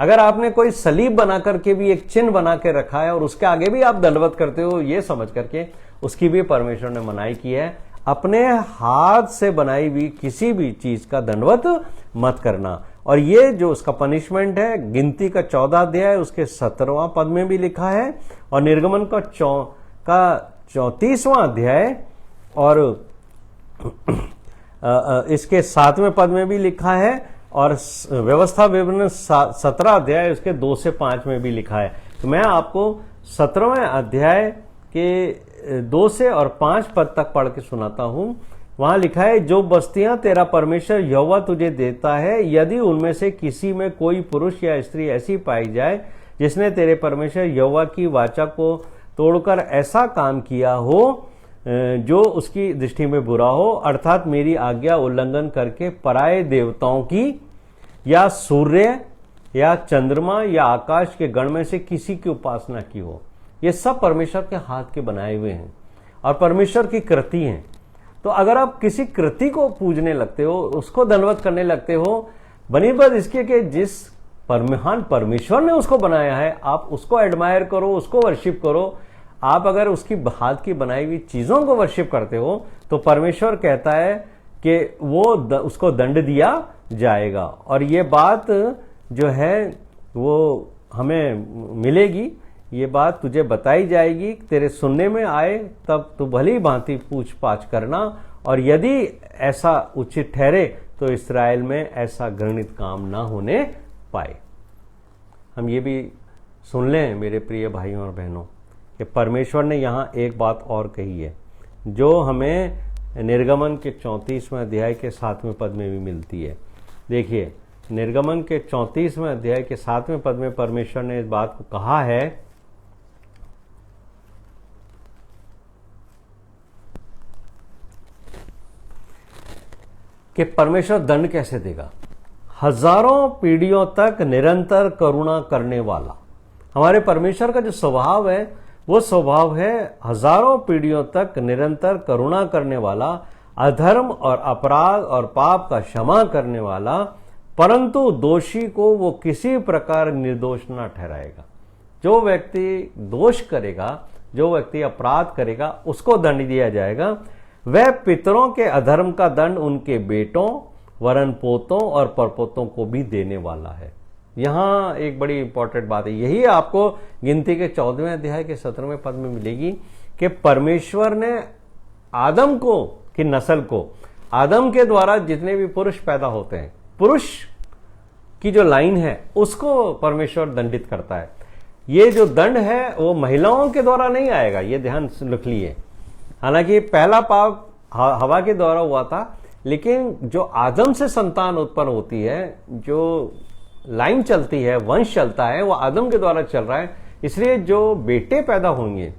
अगर आपने कोई सलीब बना करके भी एक चिन्ह बना के रखा है और उसके आगे भी आप दंडवत करते हो, ये समझ करके, उसकी भी परमेश्वर ने मनाही की है। अपने हाथ से बनाई हुई किसी भी चीज का दंडवत मत करना। और ये जो उसका पनिशमेंट है, गिनती का 14 अध्याय उसके 17वां पद में भी लिखा है, और निर्गमन का 34वां अध्याय और इसके 7वें पद में भी लिखा है, और व्यवस्था विवरण 17 अध्याय उसके 2 से 5 में भी लिखा है। तो मैं आपको 17वें अध्याय के 2 से और 5 पद तक पढ़ के सुनाता हूं। वहां लिखा है, जो बस्तियां तेरा परमेश्वर यहोवा तुझे देता है, यदि उनमें से किसी में कोई पुरुष या स्त्री ऐसी पाई जाए जिसने तेरे परमेश्वर यहोवा की वाचा को तोड़कर ऐसा काम किया हो जो उसकी दृष्टि में बुरा हो, अर्थात मेरी आज्ञा उल्लंघन करके पराये देवताओं की या सूर्य या चंद्रमा या आकाश के गण में से किसी की उपासना की हो। ये सब परमेश्वर के हाथ के बनाए हुए हैं और परमेश्वर की कृति हैं। तो अगर आप किसी कृति को पूजने लगते हो, उसको दंडवत करने लगते हो, बनिस्बत इसके कि जिस महान परमेश्वर ने उसको बनाया है, आप उसको एडमायर करो, उसको वर्शिप करो। आप अगर उसकी हाथ की बनाई हुई चीजों को वर्शिप करते हो तो परमेश्वर कहता है कि वो उसको दंड दिया जाएगा। और ये बात जो है वो हमें मिलेगी, ये बात तुझे बताई जाएगी, तेरे सुनने में आए तब तू भली भांति पूछ पाछ करना, और यदि ऐसा उचित ठहरे तो इस्राएल में ऐसा घृणित काम ना होने पाए। हम ये भी सुन लें मेरे प्रिय भाइयों और बहनों कि परमेश्वर ने यहाँ एक बात और कही है जो हमें निर्गमन के 34वें अध्याय के 7वें पद में भी मिलती है। देखिए, निर्गमन के 34वें अध्याय के 7वें पद में परमेश्वर ने इस बात को कहा है कि परमेश्वर दंड कैसे देगा। हजारों पीढ़ियों तक निरंतर करुणा करने वाला। हमारे परमेश्वर का जो स्वभाव है वो स्वभाव है हजारों पीढ़ियों तक निरंतर करुणा करने वाला, अधर्म और अपराध और पाप का क्षमा करने वाला, परंतु दोषी को वो किसी प्रकार निर्दोष न ठहराएगा। जो व्यक्ति दोष करेगा, जो व्यक्ति अपराध करेगा, उसको दंड दिया जाएगा। वह पितरों के अधर्म का दंड उनके बेटों, वरन पोतों और परपोतों को भी देने वाला है। यहां एक बड़ी इंपॉर्टेंट बात है, यही आपको गिनती के 14वें अध्याय के 17वें पद में मिलेगी कि परमेश्वर ने आदम को की नस्ल को, आदम के द्वारा जितने भी पुरुष पैदा होते हैं, पुरुष की जो लाइन है उसको परमेश्वर दंडित करता है। ये जो दंड है वो महिलाओं के द्वारा नहीं आएगा, ये ध्यान रख लिए। हालांकि पहला पाप हवा के द्वारा हुआ था, लेकिन जो आदम से संतान उत्पन्न होती है, जो लाइन चलती है, वंश चलता है, वो आदम के द्वारा चल रहा है। इसलिए जो बेटे पैदा होंगे,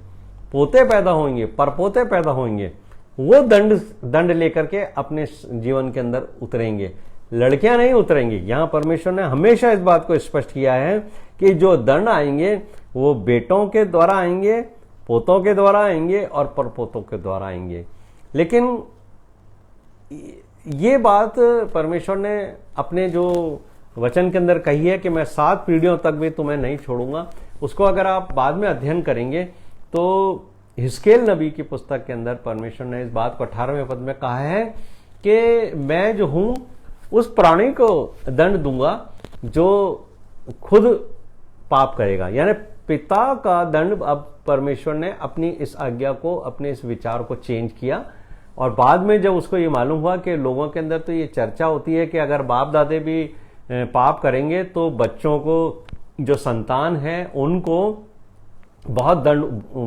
पोते पैदा होंगे, परपोते पैदा होंगे, वो दंड लेकर के अपने जीवन के अंदर उतरेंगे, लड़कियां नहीं उतरेंगी। यहां परमेश्वर ने हमेशा इस बात को स्पष्ट किया है कि जो दंड आएंगे वो बेटों के द्वारा आएंगे, पोतों के द्वारा आएंगे और परपोतों के द्वारा आएंगे। लेकिन ये बात परमेश्वर ने अपने जो वचन के अंदर कही है कि मैं 7 पीढ़ियों तक भी तुम्हें नहीं छोड़ूंगा, उसको अगर आप बाद में अध्ययन करेंगे तो हिस्केल नबी की पुस्तक के अंदर परमेश्वर ने इस बात को 18वें पद में कहा है कि मैं जो हूं उस प्राणी को दंड दूंगा जो खुद पाप करेगा। यानी पिता का दंड अब परमेश्वर ने अपनी इस आज्ञा को, अपने इस विचार को चेंज किया। और बाद में जब उसको ये मालूम हुआ कि लोगों के अंदर तो ये चर्चा होती है कि अगर बाप दादे भी पाप करेंगे तो बच्चों को, जो संतान है, उनको बहुत दंड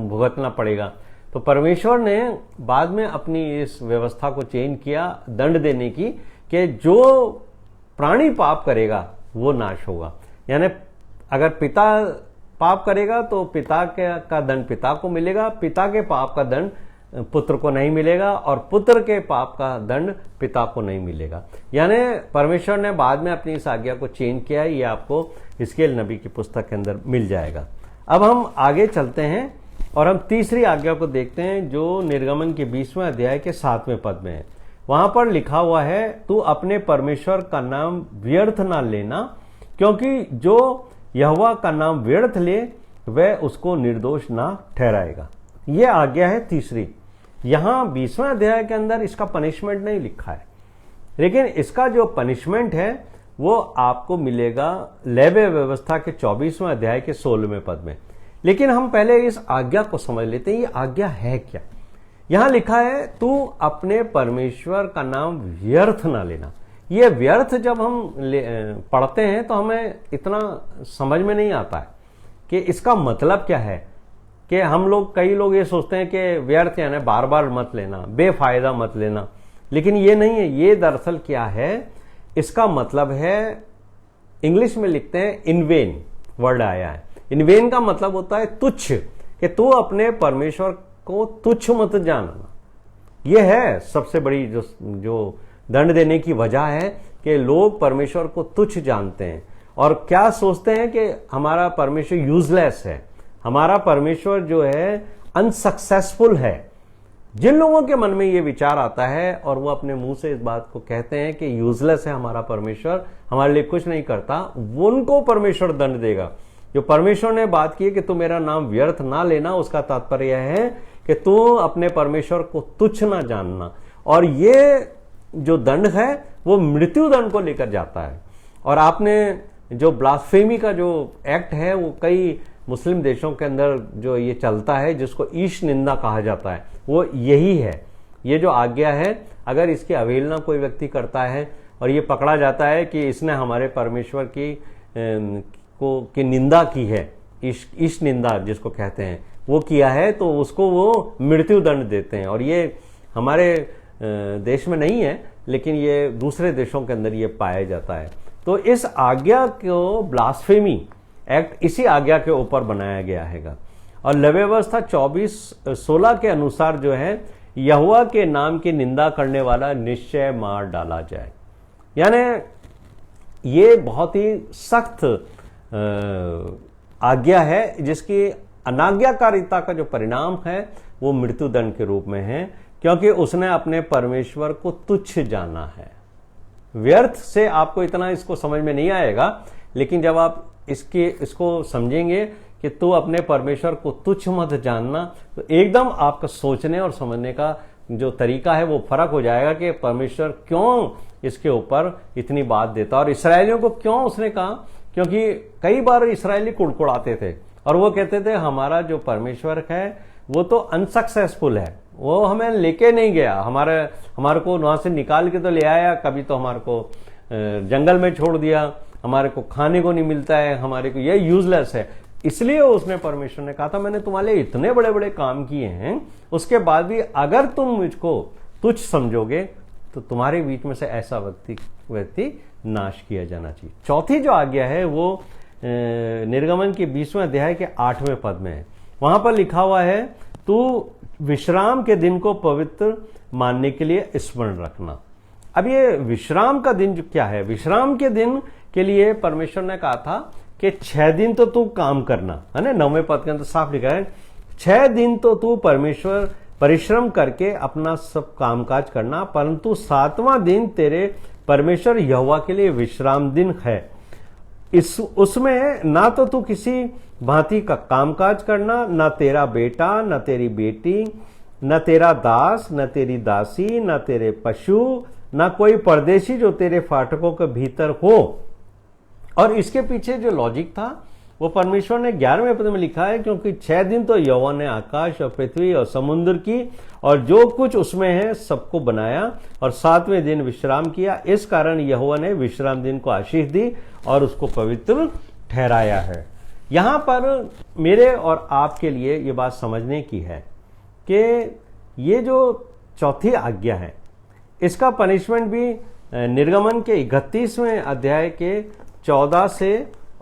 भुगतना पड़ेगा, तो परमेश्वर ने बाद में अपनी इस व्यवस्था को चेंज किया दंड देने की कि जो प्राणी पाप करेगा वो नाश होगा। यानी अगर पिता पाप करेगा तो पिता का दंड पिता को मिलेगा, पिता के पाप का दंड पुत्र को नहीं मिलेगा और पुत्र के पाप का दंड पिता को नहीं मिलेगा। यानी परमेश्वर ने बाद में अपनी इस आज्ञा को चेंज किया है। ये आपको हिस्केल नबी की पुस्तक के अंदर मिल जाएगा। अब हम आगे चलते हैं और हम तीसरी आज्ञा को देखते हैं जो निर्गमन के 20वें अध्याय के 7वें पद में है। वहां पर लिखा हुआ है, तू अपने परमेश्वर का नाम व्यर्थ ना लेना, क्योंकि जो यहोवा का नाम व्यर्थ ले वह उसको निर्दोष ना ठहराएगा। यह आज्ञा है तीसरी। यहां 20वें अध्याय के अंदर इसका पनिशमेंट नहीं लिखा है, लेकिन इसका जो पनिशमेंट है वो आपको मिलेगा लेवे व्यवस्था के 24वें अध्याय के 16वें पद में। लेकिन हम पहले इस आज्ञा को समझ लेते हैं, ये आज्ञा है क्या। यहां लिखा है, तू अपने परमेश्वर का नाम व्यर्थ ना लेना। ये व्यर्थ जब हम पढ़ते हैं तो हमें इतना समझ में नहीं आता है कि इसका मतलब क्या है। कि हम लोग, कई लोग ये सोचते हैं कि व्यर्थ यानी बार बार मत लेना, बेफायदा मत लेना, लेकिन ये नहीं है। ये दरअसल क्या है, इसका मतलब है, इंग्लिश में लिखते हैं इन वेन वर्ड आया है। इन वेन का मतलब होता है तुच्छ, कि तू अपने परमेश्वर को तुच्छ मत जानना। यह है सबसे बड़ी जो दंड देने की वजह है कि लोग परमेश्वर को तुच्छ जानते हैं और क्या सोचते हैं कि हमारा परमेश्वर यूजलेस है, हमारा परमेश्वर जो है अनसक्सेसफुल है। जिन लोगों के मन में ये विचार आता है और वो अपने मुंह से इस बात को कहते हैं कि यूजलेस है हमारा परमेश्वर, हमारे लिए कुछ नहीं करता, उनको परमेश्वर दंड देगा। जो परमेश्वर ने बात की है कि तू मेरा नाम व्यर्थ ना लेना, उसका तात्पर्य यह है कि तू अपने परमेश्वर को तुच्छ ना जानना। और ये जो दंड है वो मृत्यु दंड को लेकर जाता है। और आपने जो ब्लास्फेमी का जो एक्ट है वो कई मुस्लिम देशों के अंदर जो ये चलता है, जिसको ईश निंदा कहा जाता है, वो यही है। ये जो आज्ञा है, अगर इसकी अवहेलना कोई व्यक्ति करता है और ये पकड़ा जाता है कि इसने हमारे परमेश्वर की निंदा की है, ईश निंदा जिसको कहते हैं वो किया है, तो उसको वो मृत्यु दंड देते हैं। और ये हमारे देश में नहीं है, लेकिन ये दूसरे देशों के अंदर ये पाया जाता है। तो इस आज्ञा को ब्लास्फेमी एक्ट इसी आज्ञा के ऊपर बनाया गया है। और लय व्यवस्था 24:16 के अनुसार जो है, यहोवा के नाम की निंदा करने वाला निश्चय मार डाला जाए। यानी ये बहुत ही सख्त आज्ञा है, जिसकी अनाज्ञाकारिता का जो परिणाम है वो मृत्युदंड के रूप में है, क्योंकि उसने अपने परमेश्वर को तुच्छ जाना है। व्यर्थ से आपको इतना इसको समझ में नहीं आएगा, लेकिन जब आप इसको समझेंगे कि तू अपने परमेश्वर को तुच्छ मत जानना, तो एकदम आपका सोचने और समझने का जो तरीका है वो फर्क हो जाएगा कि परमेश्वर क्यों इसके ऊपर इतनी बात देता। और इसराइलियों को क्यों उसने कहा, क्योंकि कई बार इसराइली कुड़कुड़ाते थे और वो कहते थे हमारा जो परमेश्वर है वो तो अनसक्सेसफुल है, वो हमें लेके नहीं गया, हमारे को वहां से निकाल के तो ले आया, कभी तो हमारे को जंगल में छोड़ दिया, हमारे को खाने को नहीं मिलता है, हमारे को ये यूजलेस है। इसलिए उसने परमेश्वर ने कहा था मैंने तुम्हारे लिए इतने बड़े बड़े काम किए हैं, उसके बाद भी अगर तुम मुझको तुच्छ समझोगे तो तुम्हारे बीच में से ऐसा व्यक्ति नाश किया जाना चाहिए। चौथी जो आज्ञा है वो निर्गमन के 20वें अध्याय के 8वें पद में है। वहां पर लिखा हुआ है, तू विश्राम के दिन को पवित्र मानने के लिए स्मरण रखना। अब ये विश्राम का दिन जो क्या है, विश्राम के दिन के लिए परमेश्वर ने कहा था कि 6 दिन तो तू काम करना, है ना। 9वें पद के अंदर साफ लिखा है 6 दिन तो तू परिश्रम करके अपना सब कामकाज करना, परंतु 7वां दिन तेरे परमेश्वर यहोवा के लिए विश्राम दिन है। उसमें ना तो तू किसी भांति का कामकाज करना, ना तेरा बेटा, ना तेरी बेटी, न तेरा दास, न तेरी दासी, न तेरे पशु, न कोई परदेशी जो तेरे फाटकों के भीतर हो। और इसके पीछे जो लॉजिक था वो परमेश्वर ने 11वें पद में लिखा है, क्योंकि 6 दिन तो यहोवा ने आकाश और पृथ्वी और समुद्र की और जो कुछ उसमें है सबको बनाया, और 7वें दिन विश्राम किया। इस कारण यहोवा ने विश्राम दिन को आशीष दी और उसको पवित्र ठहराया है। यहां पर मेरे और आपके लिए ये बात समझने की है कि ये जो चौथी आज्ञा है इसका पनिशमेंट भी निर्गमन के 31वें अध्याय के 14 से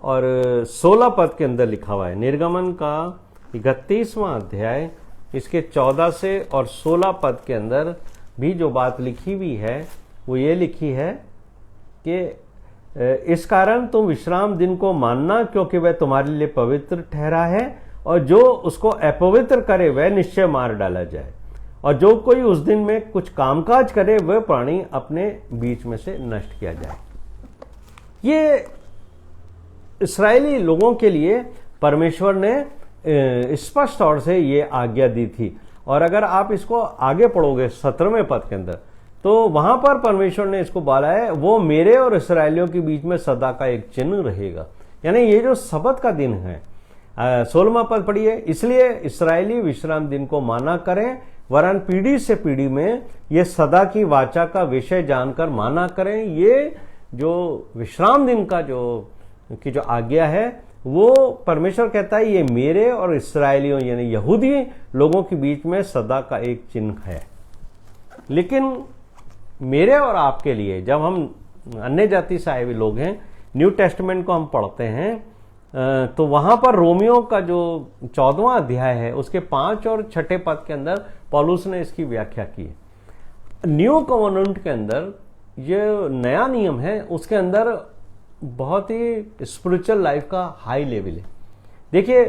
और 16 पद के अंदर लिखा हुआ है। निर्गमन का 31वां अध्याय इसके 14 से और 16 पद के अंदर भी जो बात लिखी हुई है वो ये लिखी है कि इस कारण तुम विश्राम दिन को मानना, क्योंकि वह तुम्हारे लिए पवित्र ठहरा है, और जो उसको अपवित्र करे वह निश्चय मार डाला जाए, और जो कोई उस दिन में कुछ कामकाज करे वह प्राणी अपने बीच में से नष्ट किया जाए। ये इस्राएली लोगों के लिए परमेश्वर ने स्पष्ट तौर से ये आज्ञा दी थी। और अगर आप इसको आगे पढ़ोगे 17वें पद के अंदर, तो वहां पर परमेश्वर ने इसको बोला है, वो मेरे और इस्राएलियों के बीच में सदा का एक चिन्ह रहेगा। यानी ये जो सबत का दिन है, 16वां पद पढ़िए, इसलिए इस्राएली विश्राम दिन को माना करें, वरन पीढ़ी से पीढ़ी में ये सदा की वाचा का विषय जानकर माना करें। ये जो विश्राम दिन का जो आज्ञा है वो परमेश्वर कहता है ये मेरे और इस्राएलियों यानी यहूदी लोगों के बीच में सदा का एक चिन्ह है। लेकिन मेरे और आपके लिए, जब हम अन्य जाति से आए हुए लोग हैं, न्यू टेस्टमेंट को हम पढ़ते हैं, तो वहां पर रोमियो का जो 14वां अध्याय है उसके 5 और 6 पद के अंदर पौलुस ने इसकी व्याख्या की है। न्यू कॉवेनेंट के अंदर ये नया नियम है, उसके अंदर बहुत ही स्पिरिचुअल लाइफ का हाई लेवल है। देखिए,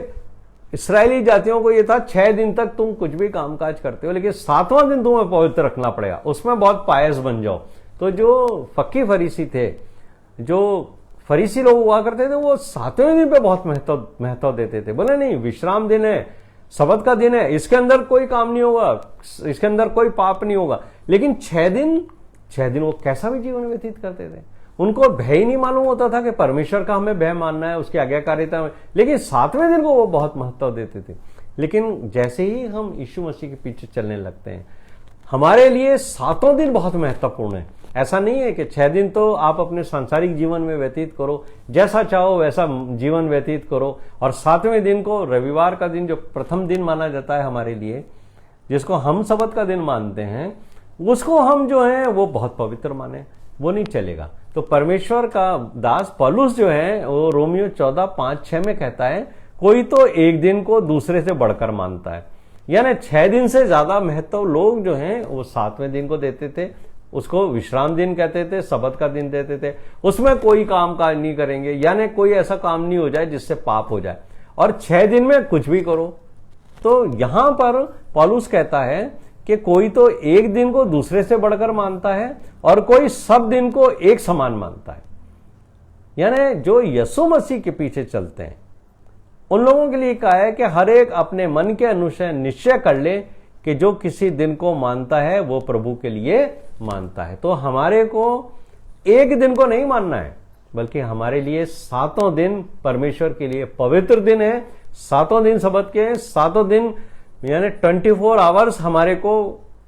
इस्राएली जातियों को ये था 6 दिन तक तुम कुछ भी कामकाज करते हो, लेकिन 7वां दिन तुम्हें पवित्र रखना पड़ेगा, उसमें बहुत पायस बन जाओ। तो जो फक्की फरीसी थे, जो फरीसी लोग हुआ करते थे, वो 7वें दिन पे बहुत महत्व देते थे। बोले नहीं, विश्राम दिन है, सबत का दिन है, इसके अंदर कोई काम नहीं होगा, इसके अंदर कोई पाप नहीं होगा। लेकिन 6 दिन वो कैसा भी जीवन व्यतीत करते थे, उनको भय ही नहीं मालूम होता था कि परमेश्वर का हमें भय मानना है, उसकी आज्ञाकारिता में। लेकिन 7वें दिन को वो बहुत महत्व देते थे। लेकिन जैसे ही हम यीशु मसीह के पीछे चलने लगते हैं, हमारे लिए 7वां दिन बहुत महत्वपूर्ण है। ऐसा नहीं है कि 6 दिन तो आप अपने सांसारिक जीवन में व्यतीत करो, जैसा चाहो वैसा जीवन व्यतीत करो, और 7वें दिन को, रविवार का दिन जो प्रथम दिन माना जाता है हमारे लिए, जिसको हम सबत का दिन मानते हैं, उसको हम जो है वो बहुत पवित्र माने, वो नहीं चलेगा। तो परमेश्वर का दास पौलुस जो है वो रोमियो 14:5-6 में कहता है, कोई तो एक दिन को दूसरे से बढ़कर मानता है। यानी 6 दिन से ज्यादा महत्व लोग जो हैं वो 7वें दिन को देते थे, उसको विश्राम दिन कहते थे, सबत का दिन देते थे। उसमें कोई काम काज नहीं करेंगे, यानी कोई ऐसा काम नहीं हो जाए जिससे पाप हो जाए, और 6 दिन में कुछ भी करो। तो यहां पर पौलुस कहता है कि कोई तो एक दिन को दूसरे से बढ़कर मानता है और कोई सब दिन को एक समान मानता है। यानी जो यीशु मसीह के पीछे चलते हैं उन लोगों के लिए कहा है कि हर एक अपने मन के अनुसार निश्चय कर ले कि जो किसी दिन को मानता है वो प्रभु के लिए मानता है। तो हमारे को एक दिन को नहीं मानना है, बल्कि हमारे लिए 7 दिन परमेश्वर के लिए पवित्र दिन है। 7 दिन सबत के, 7 दिन यानी 24 आवर्स हमारे को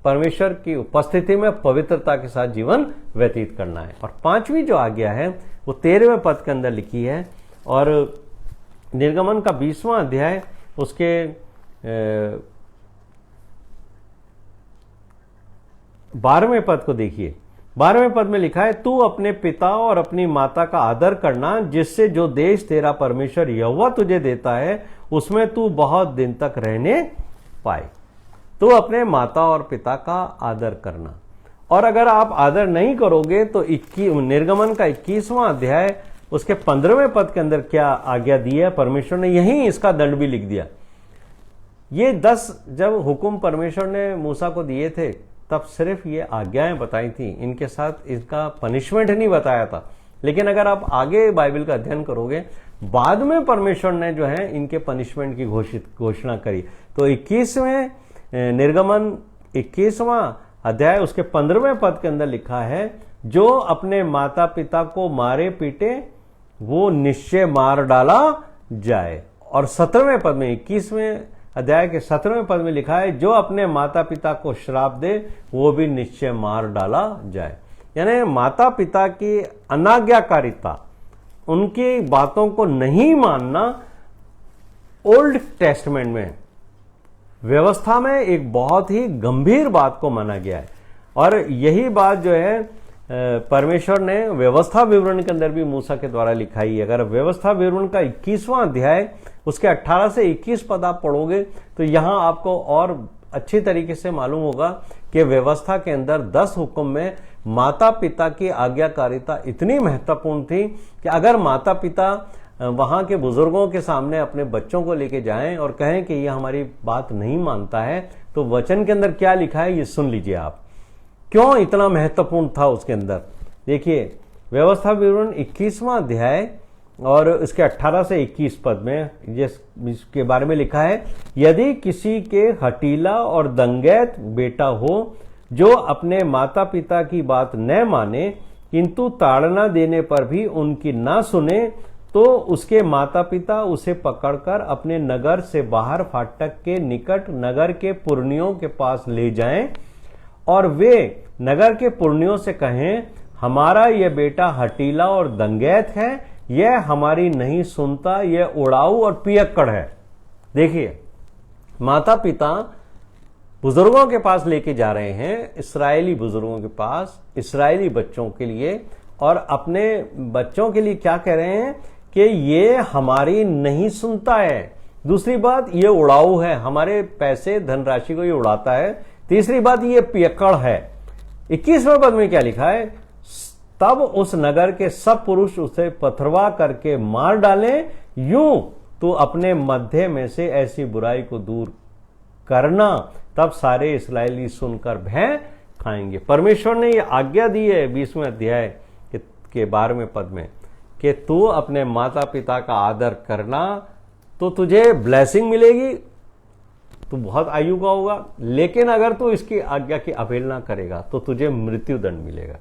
परमेश्वर की उपस्थिति में पवित्रता के साथ जीवन व्यतीत करना है। और 5वीं जो आज्ञा है वो 13वें पद के अंदर लिखी है, और निर्गमन का 20वां अध्याय उसके 12वें पद को देखिए। 12वें पद में लिखा है, तू अपने पिता और अपनी माता का आदर करना, जिससे जो देश तेरा परमेश्वर यहोवा तुझे देता है उसमें तू बहुत दिन तक रहने पाए। तो अपने माता और पिता का आदर करना, और अगर आप आदर नहीं करोगे तो निर्गमन का 21वां अध्याय उसके 15वें पद के अंदर क्या आज्ञा दी है, परमेश्वर ने यही इसका दंड भी लिख दिया। ये 10 जब हुक्म परमेश्वर ने मूसा को दिए थे तब सिर्फ ये आज्ञाएं बताई थी, इनके साथ इसका पनिशमेंट नहीं बताया था। लेकिन अगर आप आगे बाइबल का अध्ययन करोगे, बाद में परमेश्वर ने जो है इनके पनिशमेंट की घोषणा करी। तो 21वें निर्गमन 21वां अध्याय उसके 15वें पद के अंदर लिखा है, जो अपने माता पिता को मारे पीटे वो निश्चय मार डाला जाए। और 17वें पद में 21वें अध्याय के 17वें पद में लिखा है, जो अपने माता पिता को श्राप दे वो भी निश्चय मार डाला जाए। यानी माता पिता की अनाज्ञाकारिता, उनकी बातों को नहीं मानना ओल्ड टेस्टमेंट में व्यवस्था में एक बहुत ही गंभीर बात को माना गया है। और यही बात जो है परमेश्वर ने व्यवस्था विवरण के अंदर भी मूसा के द्वारा लिखाई है। अगर व्यवस्था विवरण का 21वां अध्याय उसके 18 से 21 पद आप पढ़ोगे तो यहां आपको और अच्छी तरीके से मालूम होगा कि व्यवस्था के अंदर 10 हुक्म में माता पिता की आज्ञाकारिता इतनी महत्वपूर्ण थी कि अगर माता पिता वहां के बुजुर्गों के सामने अपने बच्चों को लेके जाएं और कहें कि ये हमारी बात नहीं मानता है, तो वचन के अंदर क्या लिखा है ये सुन लीजिए आप, क्यों इतना महत्वपूर्ण था उसके अंदर। देखिए व्यवस्था विवरण 21वां अध्याय और इसके 18 से 21 पद में इसके बारे में लिखा है, यदि किसी के हठीला और दंगैत बेटा हो जो अपने माता पिता की बात न माने किंतु ताड़ना देने पर भी उनकी ना सुने, तो उसके माता पिता उसे पकड़कर अपने नगर से बाहर फाटक के निकट नगर के पुरनियों के पास ले जाएं और वे नगर के पुरनियों से कहें, हमारा यह बेटा हठीला और दंगैत है, यह हमारी नहीं सुनता, यह उड़ाऊ और पियक्कड़ है। देखिए माता पिता बुजुर्गों के पास लेके जा रहे हैं, इस्राएली बुजुर्गों के पास, इस्राएली बच्चों के लिए, और अपने बच्चों के लिए क्या कह रहे हैं कि ये हमारी नहीं सुनता है। दूसरी बात, ये उड़ाऊ है, हमारे पैसे धनराशि को ये उड़ाता है। तीसरी बात, ये पियक्कड़ है। 21वें पद में क्या लिखा है, तब उस नगर के सब पुरुष उसे पथरवा करके मार डालें, यूं तो अपने मध्य में से ऐसी बुराई को दूर करना, तब सारे इस्राएली सुनकर भय खाएंगे। परमेश्वर ने यह आज्ञा दी है 20वें अध्याय के 12वें पद में कि तू अपने माता पिता का आदर करना तो तुझे ब्लेसिंग मिलेगी, तू बहुत आयु का होगा, लेकिन अगर तू इसकी आज्ञा की अवहेलना करेगा तो तुझे मृत्यु दंड मिलेगा।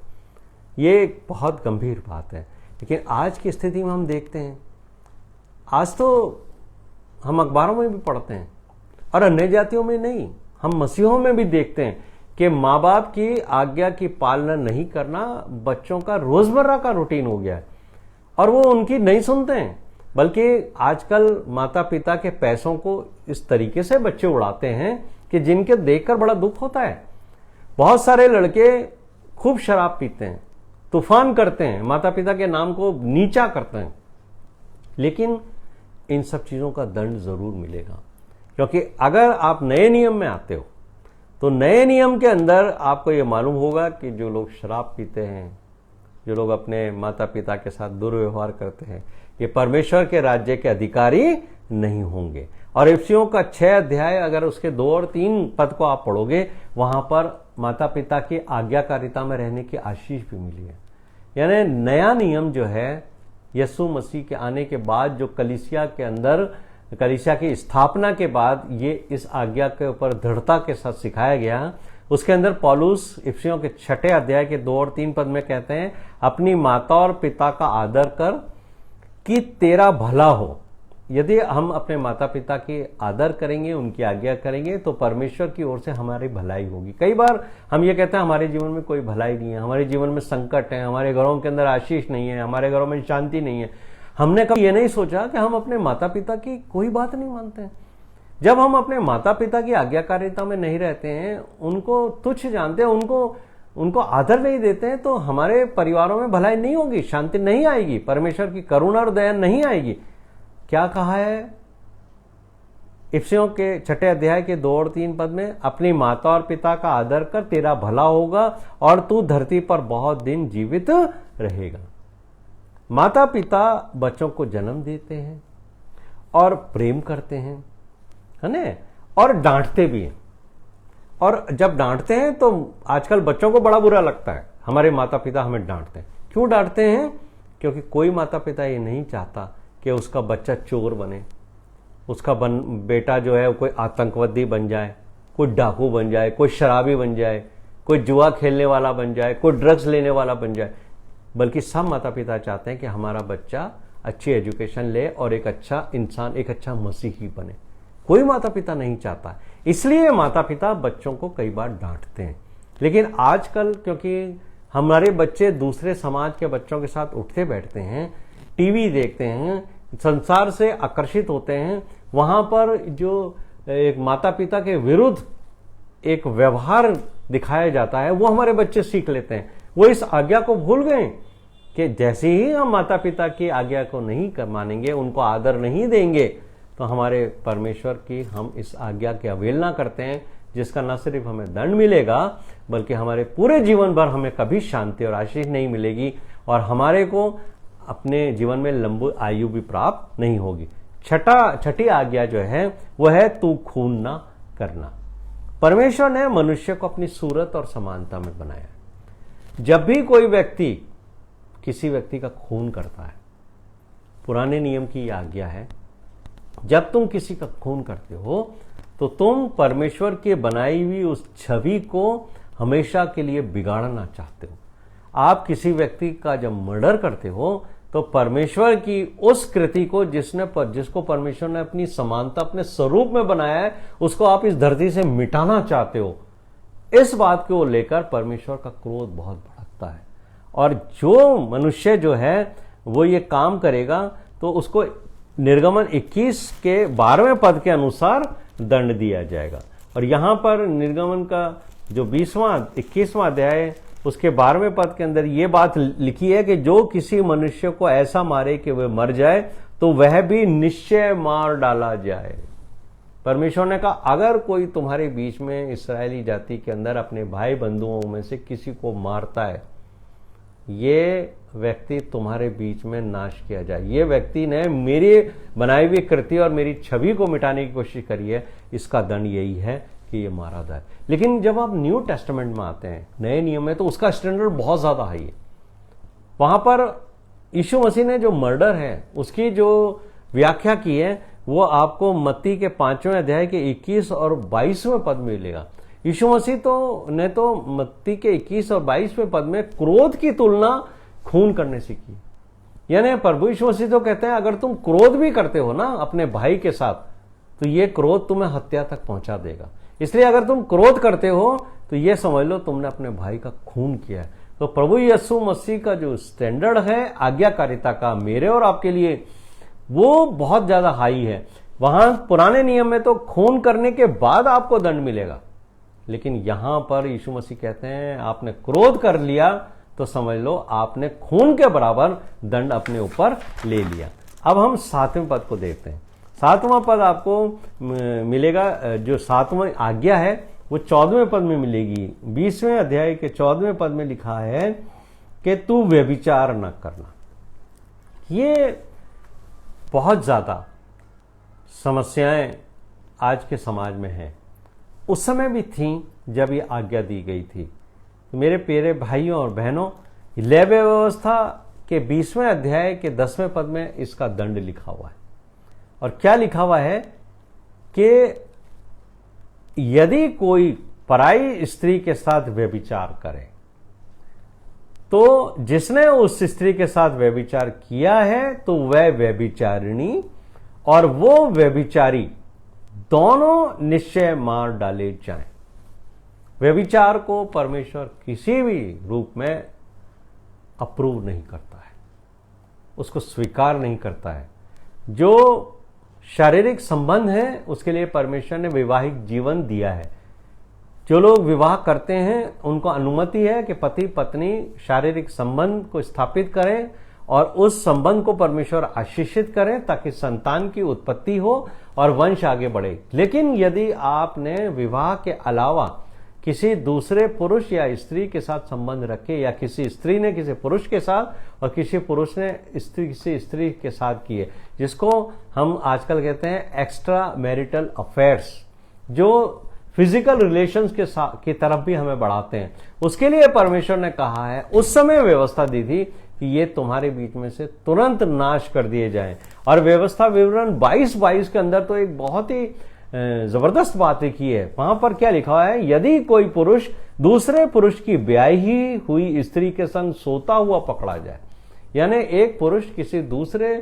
ये एक बहुत गंभीर बात है। लेकिन आज की स्थिति में हम देखते हैं, आज तो हम अखबारों में भी पढ़ते हैं और अन्य जातियों में नहीं, हम मसीहों में भी देखते हैं कि माँ बाप की आज्ञा की पालना नहीं करना बच्चों का रोजमर्रा का रूटीन हो गया है और वो उनकी नहीं सुनते हैं, बल्कि आजकल माता पिता के पैसों को इस तरीके से बच्चे उड़ाते हैं कि जिनके देखकर बड़ा दुख होता है। बहुत सारे लड़के खूब शराब पीते हैं, तूफान करते हैं, माता पिता के नाम को नीचा करते हैं, लेकिन इन सब चीजों का दंड जरूर मिलेगा। क्योंकि अगर आप नए नियम में आते हो तो नए नियम के अंदर आपको यह मालूम होगा कि जो लोग शराब पीते हैं, जो लोग अपने माता पिता के साथ दुर्व्यवहार करते हैं, ये परमेश्वर के राज्य के अधिकारी नहीं होंगे। और इफिसियों का 6 अध्याय अगर उसके 2 और 3 पद को आप पढ़ोगे, वहां पर माता पिता की आज्ञाकारिता में रहने की आशीष भी मिली है। यानी नया नियम जो है यीशु मसीह के आने के बाद, जो कलीसिया के अंदर, कलीसिया की स्थापना के बाद ये इस आज्ञा के ऊपर दृढ़ता के साथ सिखाया गया, उसके अंदर पौलुस इफिसियों के 6 अध्याय के 2 और 3 पद में कहते हैं, अपनी माता और पिता का आदर कर कि तेरा भला हो। यदि हम अपने माता पिता की आदर करेंगे, उनकी आज्ञा करेंगे, तो परमेश्वर की ओर से हमारी भलाई होगी। कई बार हम ये कहते हैं हमारे जीवन में कोई भलाई नहीं है, हमारे जीवन में संकट है, हमारे घरों के अंदर आशीष नहीं है, हमारे घरों में शांति नहीं है। हमने कभी ये नहीं सोचा कि हम अपने माता पिता की कोई बात नहीं मानते हैं। जब हम अपने माता पिता की आज्ञाकारिता में नहीं रहते हैं, उनको तुच्छ जानते हैं, उनको आदर नहीं देते हैं, तो हमारे परिवारों में भलाई नहीं होगी, शांति नहीं आएगी, परमेश्वर की करुणा और दया नहीं आएगी। क्या कहा है इफिसियों के 6 अध्याय के 2 और 3 पद में, अपनी माता और पिता का आदर कर, तेरा भला होगा और तू धरती पर बहुत दिन जीवित रहेगा। माता पिता बच्चों को जन्म देते हैं और प्रेम करते हैं, है ना, और डांटते भी हैं। और जब डांटते हैं तो आजकल बच्चों को बड़ा बुरा लगता है, हमारे माता पिता हमें डांटते हैं। क्यों डांटते हैं? क्योंकि कोई माता पिता ये नहीं चाहता कि उसका बच्चा चोर बने, उसका बेटा जो है कोई आतंकवादी बन जाए, कोई डाकू बन जाए, कोई शराबी बन जाए, कोई जुआ खेलने वाला बन जाए, कोई ड्रग्स लेने वाला बन जाए। बल्कि सब माता पिता चाहते हैं कि हमारा बच्चा अच्छी एजुकेशन ले और एक अच्छा इंसान, एक अच्छा मसीही बने। कोई माता पिता नहीं चाहता, इसलिए माता पिता बच्चों को कई बार डांटते हैं। लेकिन आजकल क्योंकि हमारे बच्चे दूसरे समाज के बच्चों के साथ उठते बैठते हैं, टीवी देखते हैं, संसार से आकर्षित होते हैं, वहां पर जो एक माता पिता के विरुद्ध एक व्यवहार दिखाया जाता है, वो हमारे बच्चे सीख लेते हैं। वो इस आज्ञा को भूल गए कि जैसे ही हम माता पिता की आज्ञा को नहीं मानेंगे, उनको आदर नहीं देंगे, तो हमारे परमेश्वर की हम इस आज्ञा की अवहेलना करते हैं, जिसका न सिर्फ हमें दंड मिलेगा बल्कि हमारे पूरे जीवन भर हमें कभी शांति और आशीष नहीं मिलेगी और हमारे को अपने जीवन में लंबी आयु भी प्राप्त नहीं होगी। छठी आज्ञा जो है वो है तू खून ना करना। परमेश्वर ने मनुष्य को अपनी सूरत और समानता में बनाया। जब भी कोई व्यक्ति किसी व्यक्ति का खून करता है, पुराने नियम की यह आज्ञा है, जब तुम किसी का खून करते हो तो तुम परमेश्वर की बनाई हुई उस छवि को हमेशा के लिए बिगाड़ना चाहते हो। आप किसी व्यक्ति का जब मर्डर करते हो तो परमेश्वर की उस कृति को जिसको परमेश्वर ने अपनी समानता, अपने स्वरूप में बनाया है, उसको आप इस धरती से मिटाना चाहते हो। इस बात को लेकर परमेश्वर का क्रोध बहुत भड़कता है और जो मनुष्य जो है वो ये काम करेगा तो उसको निर्गमन 21 के 12वें पद के अनुसार दंड दिया जाएगा। और यहां पर निर्गमन का जो 21वां अध्याय उसके 12वें पद के अंदर ये बात लिखी है कि जो किसी मनुष्य को ऐसा मारे कि वह मर जाए तो वह भी निश्चय मार डाला जाए। परमेश्वर ने कहा अगर कोई तुम्हारे बीच में इस्राएली जाति के अंदर अपने भाई बंधुओं में से किसी को मारता है, ये व्यक्ति तुम्हारे बीच में नाश किया जाए। ये व्यक्ति ने मेरी बनाई हुई कृति और मेरी छवि को मिटाने की कोशिश करी है, इसका दंड यही है कि ये मारा जाए। लेकिन जब आप न्यू टेस्टामेंट में आते हैं, नए नियम में, तो उसका स्टैंडर्ड बहुत ज्यादा हाई है। वहां पर यीशु मसीह ने जो मर्डर है उसकी जो व्याख्या की है वो आपको मत्ती के 5वें अध्याय के 21 और 22वें पद में मिलेगा। यीशु मसीह ने तो मत्ती के 21 और 22वें पद में क्रोध की तुलना खून करने से की। यानी प्रभु यीशु मसीह तो कहते हैं अगर तुम क्रोध भी करते हो ना अपने भाई के साथ, तो ये क्रोध तुम्हें हत्या तक पहुंचा देगा। इसलिए अगर तुम क्रोध करते हो तो ये समझ लो तुमने अपने भाई का खून किया है। तो प्रभु यीशु मसीह का जो स्टैंडर्ड है आज्ञाकारिता का मेरे और आपके लिए, वो बहुत ज्यादा हाई है। वहां पुराने नियम में तो खून करने के बाद आपको दंड मिलेगा, लेकिन यहां पर यीशु मसीह कहते हैं आपने क्रोध कर लिया तो समझ लो आपने खून के बराबर दंड अपने ऊपर ले लिया। अब हम 7वें पद को देखते हैं। 7वां पद आपको मिलेगा, जो 7वां आज्ञा है वो 14वें पद में मिलेगी। 20वें अध्याय के 14वें पद में लिखा है कि तू व्यभिचार न करना। ये बहुत ज्यादा समस्याएं आज के समाज में हैं, उस समय भी थी जब ये आज्ञा दी गई थी। तो मेरे प्यारे भाइयों और बहनों, लेवी व्यवस्था के 20वें अध्याय के 10वें पद में इसका दंड लिखा हुआ है। और क्या लिखा हुआ है कि यदि कोई पराई स्त्री के साथ व्यभिचार करे तो जिसने उस स्त्री के साथ व्यभिचार किया है तो वह व्यभिचारिणी और वो व्यभिचारी दोनों निश्चय मार डाले जाएं। व्यभिचार को परमेश्वर किसी भी रूप में अप्रूव नहीं करता है, उसको स्वीकार नहीं करता है। जो शारीरिक संबंध है उसके लिए परमेश्वर ने वैवाहिक जीवन दिया है। जो लोग विवाह करते हैं उनको अनुमति है कि पति पत्नी शारीरिक संबंध को स्थापित करें और उस संबंध को परमेश्वर आशीषित करें ताकि संतान की उत्पत्ति हो और वंश आगे बढ़े। लेकिन यदि आपने विवाह के अलावा किसी दूसरे पुरुष या स्त्री के साथ संबंध रखे, या किसी स्त्री ने किसी पुरुष के साथ और किसी पुरुष ने किसी स्त्री के साथ किए, जिसको हम आजकल कहते हैं एक्स्ट्रा मैरिटल अफेयर्स, जो फिजिकल रिलेशंस की तरफ भी हमें बढ़ाते हैं, उसके लिए परमेश्वर ने कहा है, उस समय व्यवस्था दी थी कि ये तुम्हारे बीच में से तुरंत नाश कर दिए जाएं। और व्यवस्था विवरण 22 के अंदर तो एक बहुत ही जबरदस्त बात की है। वहां पर क्या लिखा हुआ है, यदि कोई पुरुष दूसरे पुरुष की ब्याही हुई स्त्री के संग सोता हुआ पकड़ा जाए, यानी एक पुरुष किसी दूसरे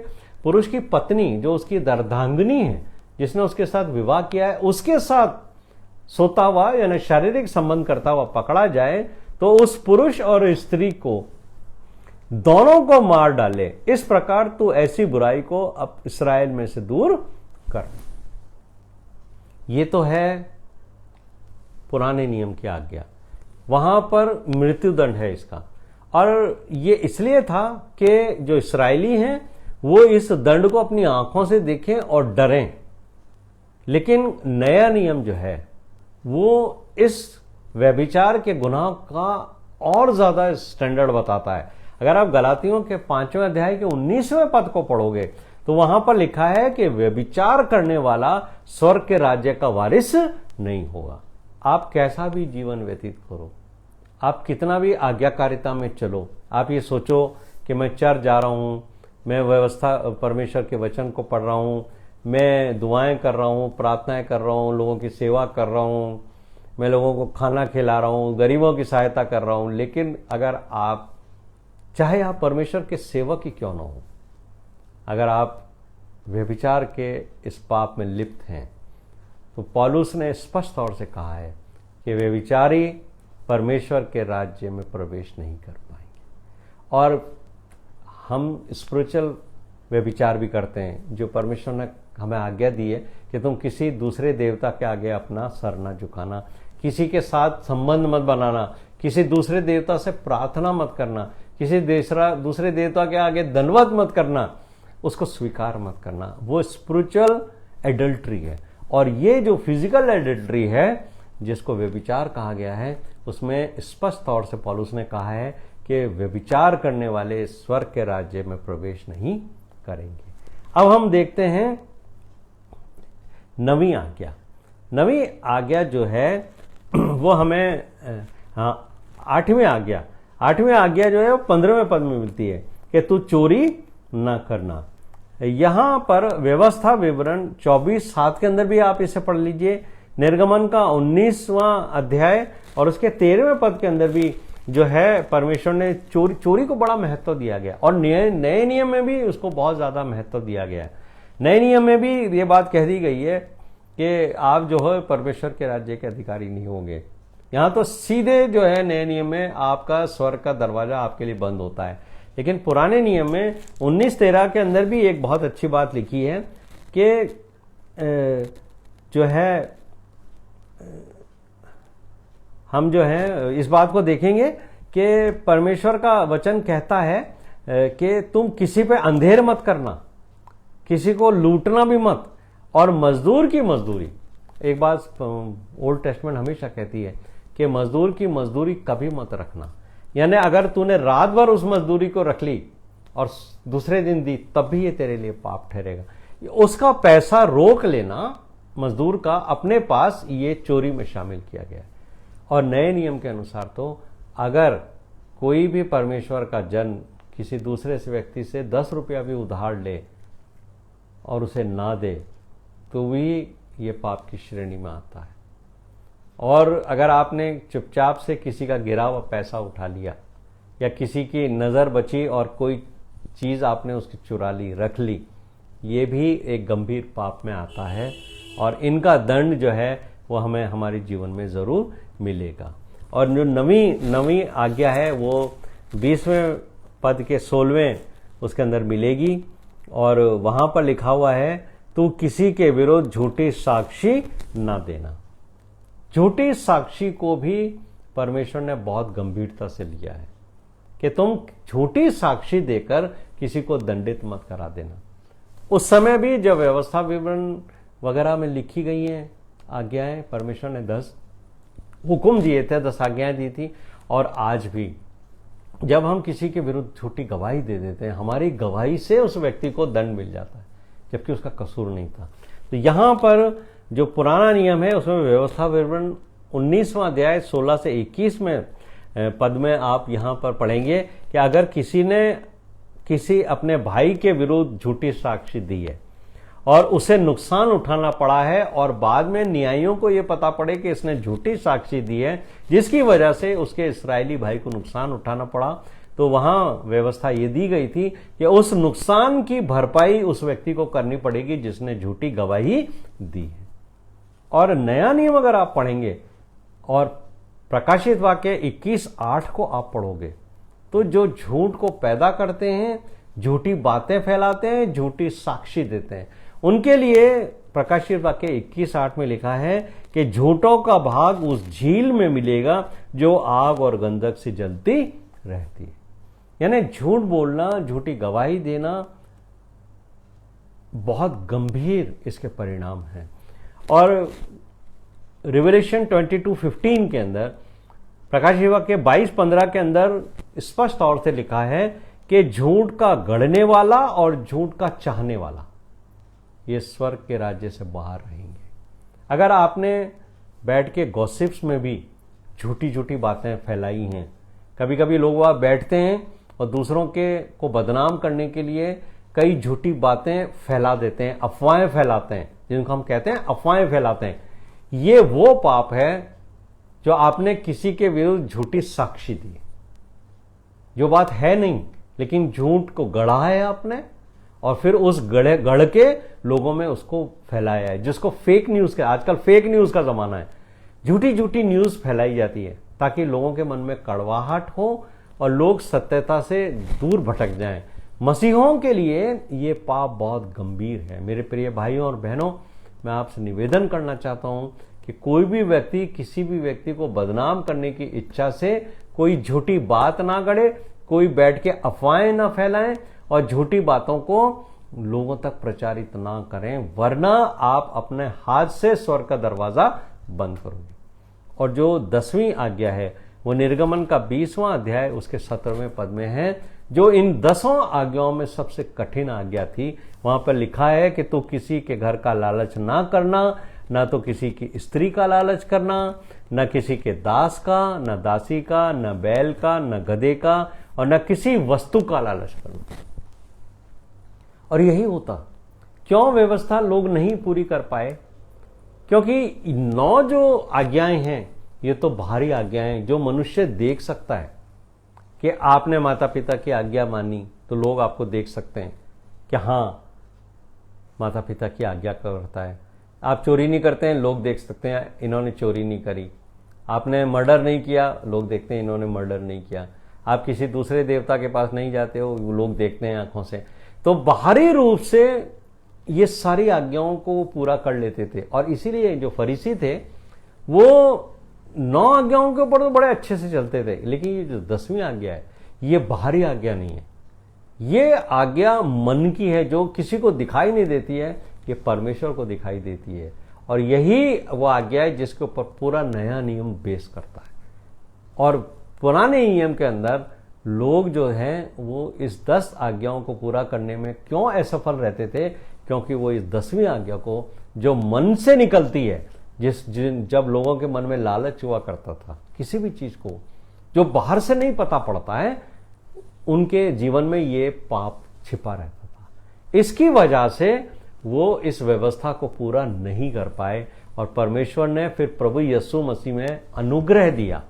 पुरुष की पत्नी जो उसकी अर्धांगिनी है, जिसने उसके साथ विवाह किया है, उसके साथ सोता हुआ यानी शारीरिक संबंध करता हुआ पकड़ा जाए तो उस पुरुष और स्त्री को दोनों को मार डाले। इस प्रकार तू ऐसी बुराई को अब इस्राएल में से दूर कर। ये तो है पुराने नियम की आज्ञा, वहां पर मृत्युदंड है इसका। और ये इसलिए था कि जो इस्राएली हैं वो इस दंड को अपनी आंखों से देखें और डरें। लेकिन नया नियम जो है वो इस व्यभिचार के गुनाह का और ज्यादा स्टैंडर्ड बताता है। अगर आप गलातियों के 5वें अध्याय के 19वें पद को पढ़ोगे तो वहां पर लिखा है कि व्यभिचार करने वाला स्वर्ग के राज्य का वारिस नहीं होगा। आप कैसा भी जीवन व्यतीत करो, आप कितना भी आज्ञाकारिता में चलो, आप ये सोचो कि मैं चर्च जा रहा हूं, मैं व्यवस्था परमेश्वर के वचन को पढ़ रहा हूं, मैं दुआएं कर रहा हूं, प्रार्थनाएं कर रहा हूं, लोगों की सेवा कर रहा हूं, मैं लोगों को खाना खिला रहा हूं, गरीबों की सहायता कर रहा हूं, लेकिन अगर आप चाहे आप परमेश्वर के सेवक ही क्यों ना हो, अगर आप व्यभिचार के इस पाप में लिप्त हैं तो पौलुस ने स्पष्ट तौर से कहा है कि व्यभिचारी परमेश्वर के राज्य में प्रवेश नहीं कर पाएंगे। और हम स्पिरिचुअल व्यभिचार भी करते हैं, जो परमेश्वर ने हमें आज्ञा दी है कि तुम किसी दूसरे देवता के आगे अपना सर न झुकाना, किसी के साथ संबंध मत बनाना, किसी दूसरे देवता से प्रार्थना मत करना, किसी दूसरे देवता के आगे दंडवत मत करना, उसको स्वीकार मत करना। वो स्पिरिचुअल एडल्ट्री है। और ये जो फिजिकल एडल्ट्री है जिसको व्यभिचार कहा गया है, उसमें स्पष्ट तौर से पौलुस ने कहा है कि व्यभिचार करने वाले स्वर्ग के राज्य में प्रवेश नहीं करेंगे। अब हम देखते हैं नवीं आज्ञा। नवीं आज्ञा जो है वो हमें 8वीं आज्ञा जो है वो 15वें पद में मिलती है कि तू चोरी न करना। यहां पर व्यवस्था विवरण 24:7 के अंदर भी आप इसे पढ़ लीजिए। निर्गमन का 19वां अध्याय और उसके 13वें पद के अंदर भी जो है परमेश्वर ने चोरी को बड़ा महत्व दिया गया। और नए नियम में भी उसको बहुत ज्यादा महत्व दिया गया है। नए नियम में भी ये बात कह दी गई है कि आप जो है परमेश्वर के राज्य के अधिकारी नहीं होंगे। यहाँ तो सीधे जो है नए नियम में आपका स्वर्ग का दरवाजा आपके लिए बंद होता है। लेकिन पुराने नियम में 19:13 के अंदर भी एक बहुत अच्छी बात लिखी है कि जो है हम जो है इस बात को देखेंगे कि परमेश्वर का वचन कहता है कि तुम किसी पे अंधेर मत करना, किसी को लूटना भी मत, और मजदूर की मजदूरी। एक बात ओल्ड टेस्टमेंट हमेशा कहती है कि मजदूर की मजदूरी कभी मत रखना। यानी अगर तूने रात भर उस मजदूरी को रख ली और दूसरे दिन दी, तब भी ये तेरे लिए पाप ठहरेगा। उसका पैसा रोक लेना मजदूर का अपने पास, ये चोरी में शामिल किया गया है। और नए नियम के अनुसार तो अगर कोई भी परमेश्वर का जन किसी दूसरे से व्यक्ति से 10 रुपया भी उधार ले और उसे ना दे, तो भी ये पाप की श्रेणी में आता है। और अगर आपने चुपचाप से किसी का गिरा हुआ पैसा उठा लिया, या किसी की नज़र बची और कोई चीज़ आपने उसकी चुरा ली, रख ली, ये भी एक गंभीर पाप में आता है। और इनका दंड जो है वो हमें हमारे जीवन में ज़रूर मिलेगा। और जो नवी आज्ञा है वो 20वें पद के 16वें उसके अंदर मिलेगी, और वहाँ पर लिखा हुआ है, तू किसी के विरुद्ध झूठी साक्षी ना देना। झूठी साक्षी को भी परमेश्वर ने बहुत गंभीरता से लिया है कि तुम झूठी साक्षी देकर किसी को दंडित मत करा देना। उस समय भी जब व्यवस्था विवरण वगैरह में लिखी गई हैं आज्ञाएं, परमेश्वर ने 10 हुक्म दिए थे, 10 आज्ञाएं दी थी। और आज भी जब हम किसी के विरुद्ध झूठी गवाही दे देते हैं, हमारी गवाही से उस व्यक्ति को दंड मिल जाता है, जबकि उसका कसूर नहीं था। तो यहाँ पर जो पुराना नियम है उसमें व्यवस्था विवरण 19वां अध्याय 16 से 21 में पद में आप यहाँ पर पढ़ेंगे कि अगर किसी ने किसी अपने भाई के विरुद्ध झूठी साक्षी दी है और उसे नुकसान उठाना पड़ा है, और बाद में न्यायियों को यह पता पड़े कि इसने झूठी साक्षी दी है जिसकी वजह से उसके इस्राएली भाई को नुकसान उठाना पड़ा, तो वहां व्यवस्था ये दी गई थी कि उस नुकसान की भरपाई उस व्यक्ति को करनी पड़ेगी जिसने झूठी गवाही दी है। और नया नियम अगर आप पढ़ेंगे और प्रकाशित वाक्य 21:8 को आप पढ़ोगे, तो जो झूठ को पैदा करते हैं, झूठी बातें फैलाते हैं, झूठी साक्षी देते हैं, उनके लिए प्रकाशित वाक्य 21:8 में लिखा है कि झूठों का भाग उस झील में मिलेगा जो आग और गंधक से जलती रहती है। यानी झूठ बोलना, झूठी गवाही देना बहुत गंभीर इसके परिणाम हैं। और रिवलेशन 22:15 के अंदर, प्रकाशित वाक्य 22:15 के अंदर स्पष्ट तौर से लिखा है कि झूठ का गढ़ने वाला और झूठ का चाहने वाला ये स्वर्ग के राज्य से बाहर रहेंगे। अगर आपने बैठ के गॉसिप्स में भी झूठी झूठी बातें फैलाई हैं, कभी कभी लोग वहाँ बैठते हैं और दूसरों के को बदनाम करने के लिए कई झूठी बातें फैला देते हैं, अफवाहें फैलाते हैं, जिनको हम कहते हैं अफवाहें फैलाते हैं। ये वो पाप है जो आपने किसी के विरुद्ध झूठी साक्षी दी, जो बात है नहीं, लेकिन झूठ को गढ़ा है आपने और फिर उस गढ़ के लोगों में उसको फैलाया है, जिसको फेक न्यूज का, आजकल फेक न्यूज का जमाना है, झूठी झूठी न्यूज फैलाई जाती है ताकि लोगों के मन में कड़वाहट हो और लोग सत्यता से दूर भटक जाएं। मसीहों के लिए ये पाप बहुत गंभीर है। मेरे प्रिय भाइयों और बहनों, मैं आपसे निवेदन करना चाहता हूं कि कोई भी व्यक्ति किसी भी व्यक्ति को बदनाम करने की इच्छा से कोई झूठी बात ना गढ़े, कोई बैठ के अफवाहें ना फैलाएं और झूठी बातों को लोगों तक प्रचारित ना करें, वरना आप अपने हाथ से स्वर्ग का दरवाजा बंद करोगे। और जो 10वीं आज्ञा है वो निर्गमन का 20वां अध्याय उसके 17वें पद में है, जो इन 10 आज्ञाओं में सबसे कठिन आज्ञा थी। वहां पर लिखा है कि तू किसी के घर का लालच ना करना, ना तो किसी की स्त्री का लालच करना, न किसी के दास का, न दासी का, न बैल का, न गधे का, और न किसी वस्तु का लालच करना। और यही होता, क्यों व्यवस्था लोग नहीं पूरी कर पाए? क्योंकि 9 जो आज्ञाएं हैं ये तो बाहरी आज्ञाएं जो मनुष्य देख सकता है कि आपने माता पिता की आज्ञा मानी, तो लोग आपको देख सकते हैं कि हाँ माता पिता की आज्ञा करता है। आप चोरी नहीं करते हैं, लोग देख सकते हैं इन्होंने चोरी नहीं करी। आपने मर्डर नहीं किया, लोग देखते हैं इन्होंने मर्डर नहीं किया। आप किसी दूसरे देवता के पास नहीं जाते हो, लोग देखते हैं आंखों से। तो बाहरी रूप से ये सारी आज्ञाओं को पूरा कर लेते थे। और इसीलिए जो फरीसी थे वो 9 आज्ञाओं के ऊपर तो बड़े अच्छे से चलते थे, लेकिन ये जो 10वीं आज्ञा है ये बाहरी आज्ञा नहीं है, ये आज्ञा मन की है, जो किसी को दिखाई नहीं देती है, ये परमेश्वर को दिखाई देती है। और यही वो आज्ञा है जिसके ऊपर पूरा नया नियम बेस करता है। और पुराने नियम के अंदर लोग जो हैं वो इस 10 आज्ञाओं को पूरा करने में क्यों असफल रहते थे? क्योंकि वो इस 10वीं आज्ञा को जो मन से निकलती है, जब लोगों के मन में लालच हुआ करता था किसी भी चीज को, जो बाहर से नहीं पता पड़ता है, उनके जीवन में ये पाप छिपा रहता था। इसकी वजह से वो इस व्यवस्था को पूरा नहीं कर पाए। और परमेश्वर ने फिर प्रभु यीशु मसीह में अनुग्रह दिया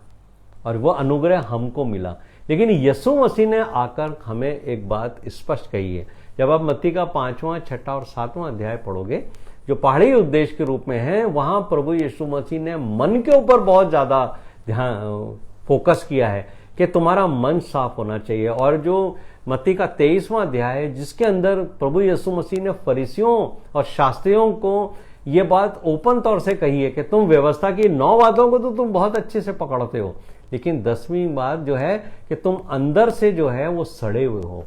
और वो अनुग्रह हमको मिला। लेकिन यीशु मसीह ने आकर हमें एक बात स्पष्ट कही है। जब आप मत्ती का 5वां, 6वां और 7वां अध्याय पढ़ोगे, जो पहाड़ी उपदेश के रूप में है, वहां प्रभु यीशु मसीह ने मन के ऊपर बहुत ज्यादा ध्यान फोकस किया है कि तुम्हारा मन साफ होना चाहिए। और जो मत्ती का 23वां अध्याय है, जिसके अंदर प्रभु यीशु मसीह ने फरीसियों और शास्त्रियों को ये बात ओपन तौर से कही है कि तुम व्यवस्था की 9 बातों को तो तुम बहुत अच्छे से पकड़ते हो, लेकिन 10वीं बात जो है कि तुम अंदर से जो है वो सड़े हुए हो।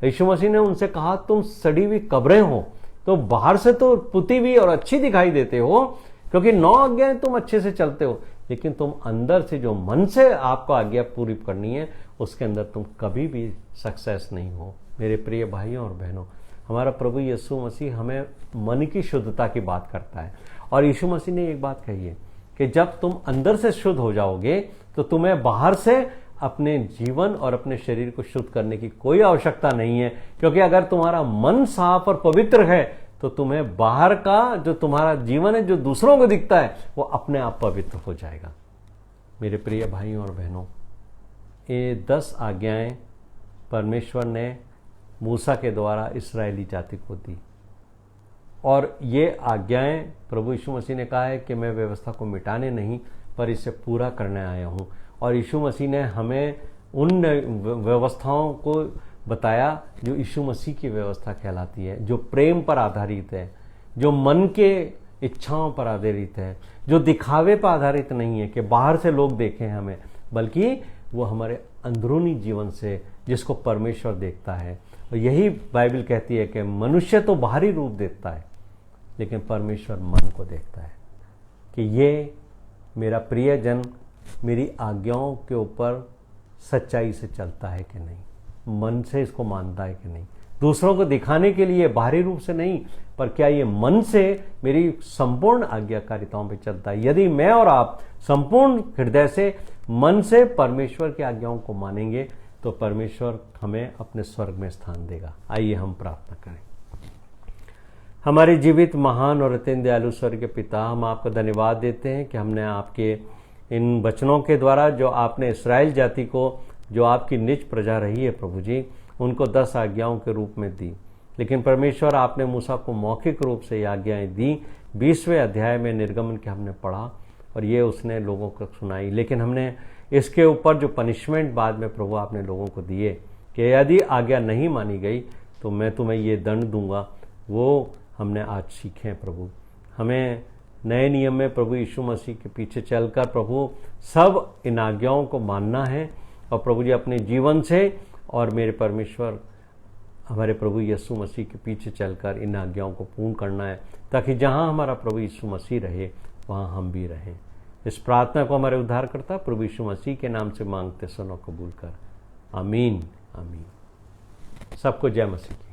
यीशु मसीह ने उनसे कहा तुम सड़ी हुई कब्रें हो। तो बाहर से तो पुती हुई और अच्छी दिखाई देते हो, क्योंकि 9 आज्ञाएं तुम अच्छे से चलते हो, लेकिन तुम अंदर से जो मन से आपको आज्ञा पूरी करनी है, उसके अंदर तुम कभी भी सक्सेस नहीं हो। मेरे प्रिय भाइयों और बहनों, हमारा प्रभु यीशु मसीह हमें मन की शुद्धता की बात करता है। और यीशु मसीह ने एक बात कही है कि जब तुम अंदर से शुद्ध हो जाओगे तो तुम्हें बाहर से अपने जीवन और अपने शरीर को शुद्ध करने की कोई आवश्यकता नहीं है। क्योंकि अगर तुम्हारा मन साफ और पवित्र है तो तुम्हें बाहर का जो तुम्हारा जीवन है, जो दूसरों को दिखता है, वो अपने आप पवित्र हो जाएगा। मेरे प्रिय भाइयों और बहनों, ये 10 आज्ञाएं परमेश्वर ने मूसा के द्वारा इस्राएली जाति को दी। और ये आज्ञाएं प्रभु यीशु मसीह ने कहा है कि मैं व्यवस्था को मिटाने नहीं, पर इसे पूरा करने आया हूं। और यीशु मसीह ने हमें उन व्यवस्थाओं को बताया जो यीशु मसीह की व्यवस्था कहलाती है, जो प्रेम पर आधारित है, जो मन के इच्छाओं पर आधारित है, जो दिखावे पर आधारित नहीं है कि बाहर से लोग देखें हमें, बल्कि वो हमारे अंदरूनी जीवन से, जिसको परमेश्वर देखता है। और यही बाइबल कहती है कि मनुष्य तो बाहरी रूप देखता है, लेकिन परमेश्वर मन को देखता है कि ये मेरा प्रियजन मेरी आज्ञाओं के ऊपर सच्चाई से चलता है कि नहीं, मन से इसको मानता है कि नहीं। दूसरों को दिखाने के लिए बाहरी रूप से नहीं, पर क्या ये मन से मेरी संपूर्ण आज्ञाकारिताओं पे चलता है। यदि मैं और आप संपूर्ण हृदय से, मन से परमेश्वर की आज्ञाओं को मानेंगे तो परमेश्वर हमें अपने स्वर्ग में स्थान देगा। आइए हम प्रार्थना करें। हमारे जीवित, महान और अत्यंत दयालु स्वर्गीय पिता, हम आपका धन्यवाद देते हैं कि हमने आपके इन वचनों के द्वारा जो आपने इस्राएल जाति को, जो आपकी निज प्रजा रही है प्रभु जी, उनको 10 आज्ञाओं के रूप में दी। लेकिन परमेश्वर आपने मूसा को मौखिक रूप से ये आज्ञाएं दी। 20वें अध्याय में निर्गमन के हमने पढ़ा और ये उसने लोगों को सुनाई। लेकिन हमने इसके ऊपर जो पनिशमेंट बाद में प्रभु आपने लोगों को दिए कि यदि आज्ञा नहीं मानी गई तो मैं तुम्हें ये दंड दूंगा, वो हमने आज सीखे हैं प्रभु। हमें नए नियम में प्रभु यीशु मसीह के पीछे चलकर प्रभु सब इन आज्ञाओं को मानना है और प्रभु जी अपने जीवन से, और मेरे परमेश्वर हमारे प्रभु यीशु मसीह के पीछे चलकर इन आज्ञाओं को पूर्ण करना है, ताकि जहां हमारा प्रभु यीशु मसीह रहे वहां हम भी रहें। इस प्रार्थना को हमारे उद्धारकर्ता प्रभु यीशु मसीह के नाम से मांगते, सुनो, कबूल कर। आमीन आमीन। सबको जय मसीह।